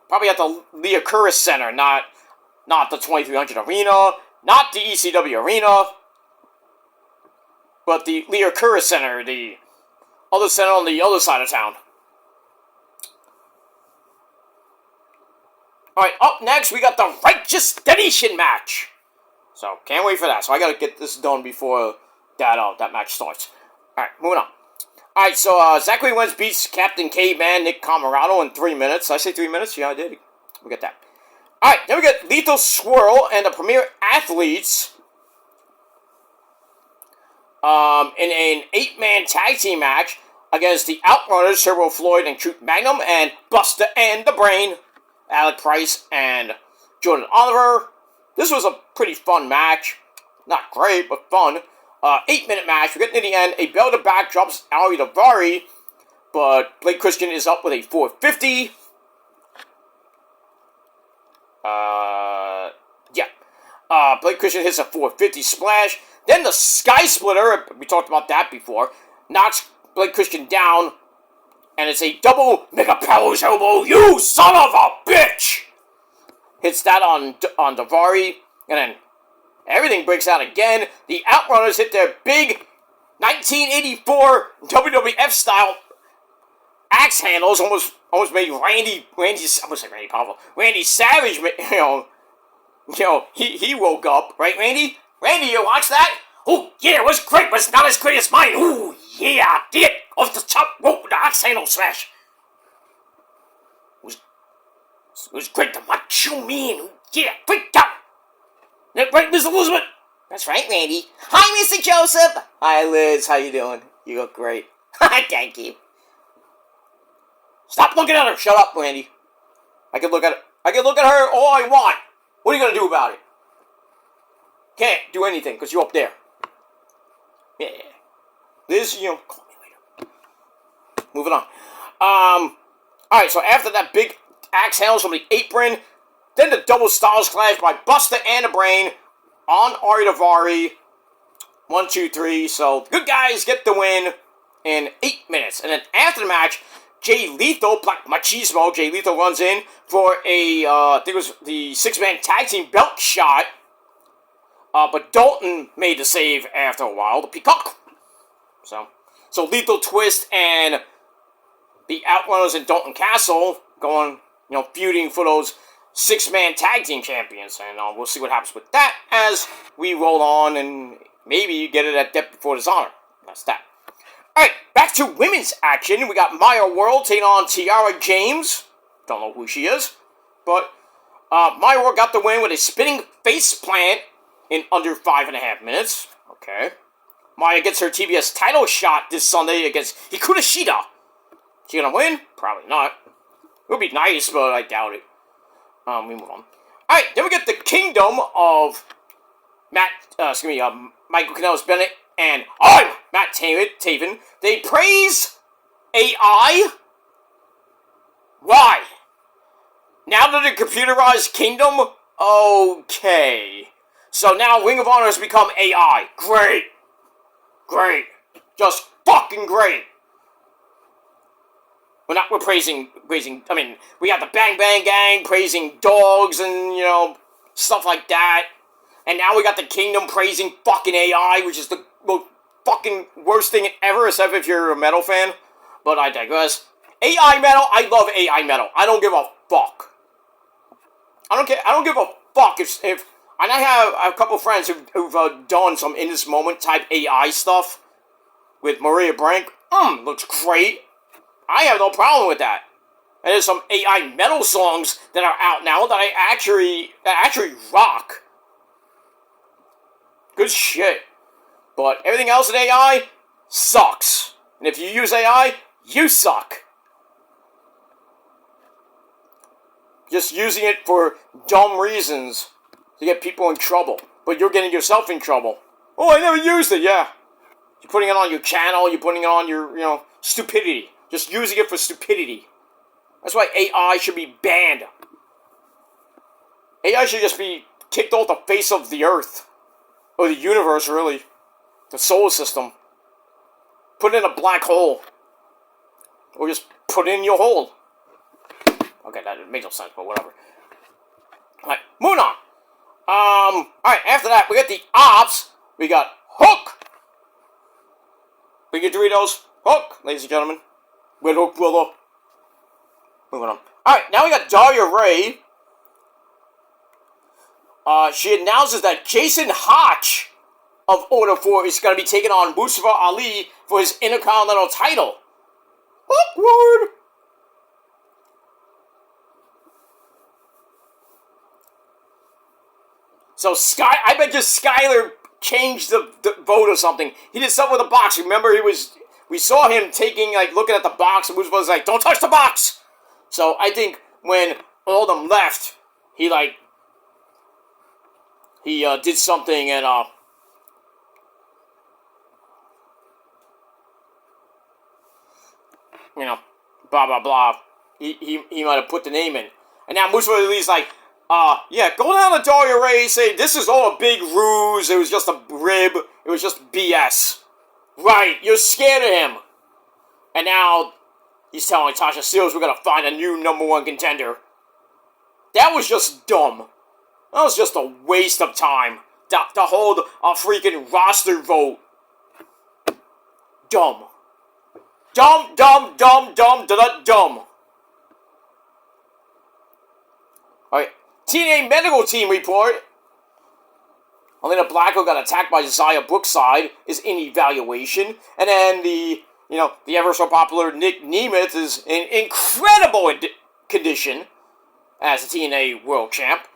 Probably at the Leah Curris Center, not the 2300 Arena, not the ECW Arena, but the Leah Curris Center, the other center on the other side of town. Alright, up next, we got the Righteous Donation match. So, can't wait for that. So, I gotta get this done before that match starts. Alright, moving on. Alright, so, Zachary Wentz beats Captain K-Man, Nick Camarado in 3 minutes. Did I say 3 minutes? Yeah, I did. We got that. Alright, then we got Lethal Swirl and the Premier Athletes in an 8-man tag team match against the Outrunners, Turbo Floyd and Truth Magnum, and Buster and the Brain, Alec Price and Jordan Oliver. This was a pretty fun match. Not great, but fun. 8-minute match. We're getting to the end. A bell to back drops Ari Davari, but Blake Christian is up with a 450. Blake Christian hits a 450 splash. Then the Sky Splitter, we talked about that before, knocks Blake Christian down, and it's a double Mega Powers elbow. You son of a bitch! Hits that on Davari, and then everything breaks out again. The Outrunners hit their big 1984 WWF style axe handles. Almost made Randy Savage. He woke up, right, Randy? Randy, you watch that? Oh yeah, it was great, but it's not as great as mine. Ooh yeah, dig it off the top rope with the axe handle smash. It was great. What you mean? Yeah, freaked out. Right, Miss Elizabeth? That's right, Randy. Hi, Mr. Joseph. Hi, Liz. How you doing? You look great. Thank you. Stop looking at her. Shut up, Randy. I can look at her all I want. What are you gonna do about it? Can't do anything because you're up there. Yeah. Liz, call me later. Moving on. Alright, so after that big axe handles from the apron, then the double Styles Clash by Buster and the Brain on Ari Davari. 1, 2, 3. So, the good guys get the win in 8 minutes. And then after the match, Jay Lethal, Black Machismo, Jay Lethal runs in for I think it was the 6-man tag team belt shot. But Dalton made the save after a while, the Peacock. So, So Lethal Twist and the Outrunners and Dalton Castle going, feuding for those 6-man tag team champions. And we'll see what happens with that as we roll on and maybe get it at Death Before Dishonor. That's that. Alright, back to women's action. We got Maya World taking on Tiara James. Don't know who she is. But Maya World got the win with a spinning face plant in under 5.5 minutes. Okay. Maya gets her TBS title shot this Sunday against Hikaru Shida. She gonna win? Probably not. It would be nice, but I doubt it. We move on. Alright, then we get the Kingdom of Michael Kanellis-Bennett and Matt Taven. They praise AI. Why? Now that the computerized Kingdom? Okay. So now Ring of Honor has become AI. Great. Great. Just fucking great. We're praising, I mean, we got the Bang Bang Gang praising dogs and, stuff like that. And now we got the Kingdom praising fucking AI, which is the most fucking worst thing ever, except if you're a metal fan. But I digress. AI metal, I love AI metal. I don't give a fuck. I don't give a fuck if and I have a couple friends who've done some In This Moment type AI stuff with Maria Brink. Looks great. I have no problem with that. And there's some AI metal songs that are out now that actually rock. Good shit. But everything else in AI sucks. And if you use AI, you suck. Just using it for dumb reasons to get people in trouble. But you're getting yourself in trouble. Oh, I never used it, yeah. You're putting it on your channel, you're putting it on your, stupidity. Just using it for stupidity. That's why AI should be banned. AI should just be kicked off the face of the earth. Or the universe, really. The solar system. Put it in a black hole. Or just put it in your hole. Okay, that makes no sense, but whatever. Alright, moving on. Alright, after that, we got the Ops. We got Hook. Bring your Doritos. Hook, ladies and gentlemen. Red Hook, brother. Moving on. Alright, now we got Daria Ray. She announces that Jason Hotch of Order 4 is going to be taking on Mustafa Ali for his Intercontinental title. Awkward. So I bet just Skyler changed the vote or something. He did something with the box. Remember, we saw him looking at the box, and Mustafa was like, "Don't touch the box." So I think when all of them left, he did something and blah blah blah. He might have put the name in, and now Mustafa Ali's like, yeah, go down to Daria Ray, say this is all a big ruse. It was just a rib. It was just BS. Right? You're scared of him, and now he's telling Tasha Steelz we're gonna find a new #1 contender. That was just dumb. That was just a waste of time. To hold a freaking roster vote. Dumb. Dumb, dumb, dumb, dumb, dumb, dumb. Alright. TNA Medical Team report. Elena Blackwell got attacked by Zaya Brookside, is in evaluation. And then the ever so popular Nick Nemeth is in incredible condition as the TNA World Champ.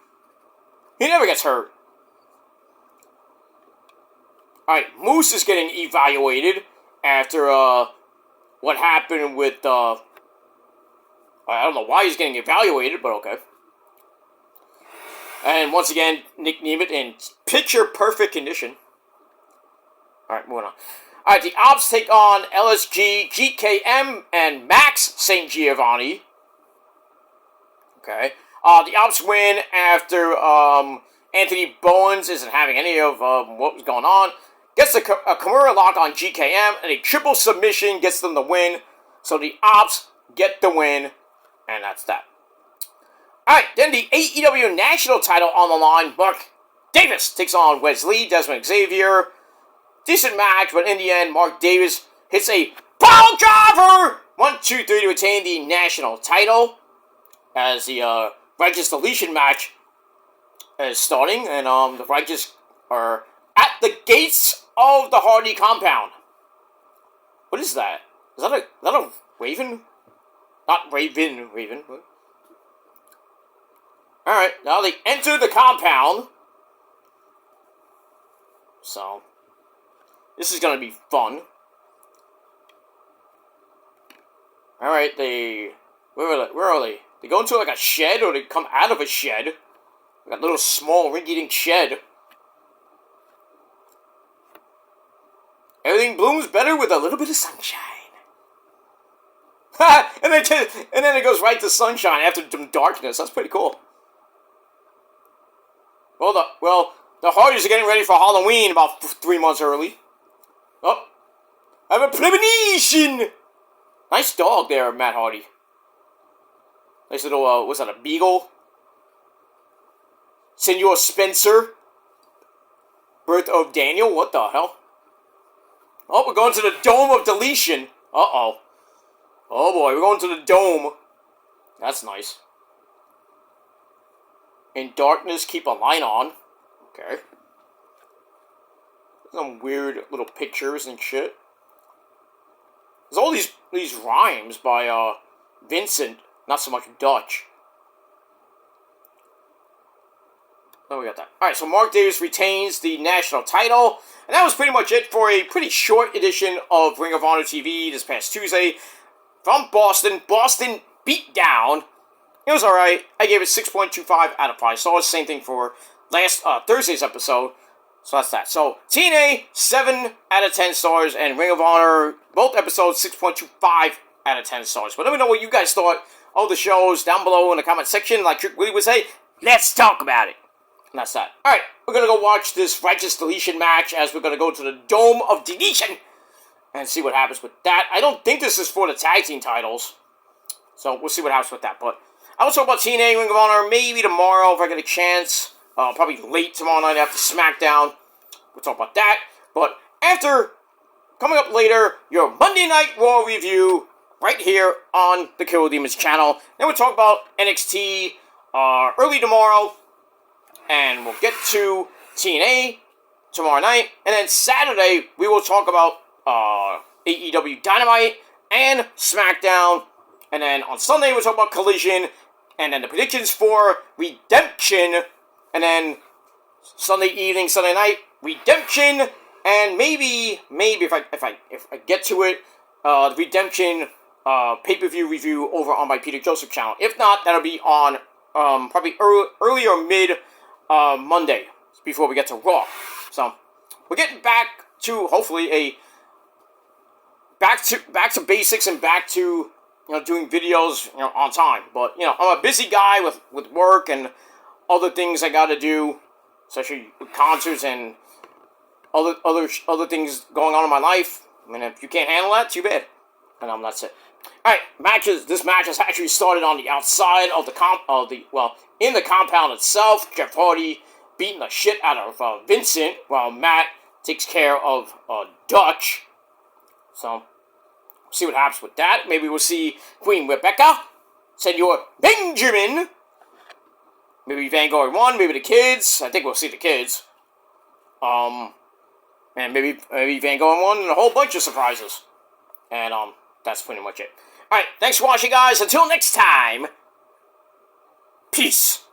He never gets hurt. Alright, Moose is getting evaluated after, what happened with, I don't know why he's getting evaluated, but okay. And once again, Nick Nemeth in picture-perfect condition. Alright, moving on. Alright, the Ops take on LSG, GKM, and Max St. Giovanni. Okay. The Ops win after Anthony Bowens isn't having any of what was going on. Gets a Kimura lock on GKM, and a triple submission gets them the win. So the Ops get the win, and that's that. Alright, then the AEW National title on the line. Mark Davis takes on Wesley, Desmond Xavier. Decent match, but in the end, Mark Davis hits a pile driver! 1, 2, 3 to retain the national title. As the Righteous Deletion match is starting, and the Righteous are at the gates of the Hardy compound. What is that? Is that a raven? Not Raven. Alright, now they enter the compound. So, this is gonna be fun. Alright, where are they? They go into like a shed, or they come out of a shed. Like a little small rinky-dink shed. Everything blooms better with a little bit of sunshine. and then it goes right to sunshine after some darkness. That's pretty cool. Well, the Hardys are getting ready for Halloween about 3 months early. Oh, I have a premonition. Nice dog there, Matt Hardy. Nice little, what's that, a beagle? Senor Spencer. Birth of Daniel, what the hell? Oh, we're going to the Dome of Deletion. Uh-oh. Oh boy, we're going to the Dome. That's nice. In darkness, keep a light on. Okay. Some weird little pictures and shit. There's all these rhymes by Vincent, not so much Dutch. Oh, we got that. Alright, so Mark Davis retains the national title. And that was pretty much it for a pretty short edition of Ring of Honor TV this past Tuesday. From Boston. Boston beat down. It was alright. I gave it 6.25 out of 5 stars. Same thing for last Thursday's episode. So that's that. So TNA, 7 out of 10 stars. And Ring of Honor, both episodes, 6.25 out of 10 stars. But let me know what you guys thought of the shows down below in the comment section. Like Trick Willie would say, let's talk about it. And that's that. Alright, we're going to go watch this Righteous Deletion match as we're going to go to the Dome of Deletion and see what happens with that. I don't think this is for the tag team titles. So we'll see what happens with that. But I will talk about TNA, Ring of Honor, maybe tomorrow if I get a chance. Probably late tomorrow night after SmackDown. We'll talk about that. But after, coming up later, your Monday Night Raw review right here on the Kill Demons channel. Then we'll talk about NXT early tomorrow. And we'll get to TNA tomorrow night. And then Saturday, we will talk about AEW Dynamite and SmackDown. And then on Sunday, we'll talk about Collision. And then the predictions for Redemption. And then Sunday evening, Sunday night, Redemption. And maybe if I get to it, the Redemption pay-per-view review over on my Peter Joseph channel. If not, that'll be on probably early or mid Monday before we get to Raw. So we're getting back to hopefully a back to basics and back to doing videos on time. But I'm a busy guy with work and other things I got to do, especially with concerts and other things going on in my life. I mean, if you can't handle that, too bad. And that's it. All right, matches. This match has actually started on the outside of the in the compound itself. Jeff Hardy beating the shit out of Vincent, while Matt takes care of Dutch. So, see what happens with that. Maybe we'll see Queen Rebecca, Senor Benjamin, maybe Vanguard 1, maybe the kids. I think we'll see the kids. And maybe Vanguard 1 and a whole bunch of surprises. And that's pretty much it. Alright, thanks for watching, guys. Until next time, peace.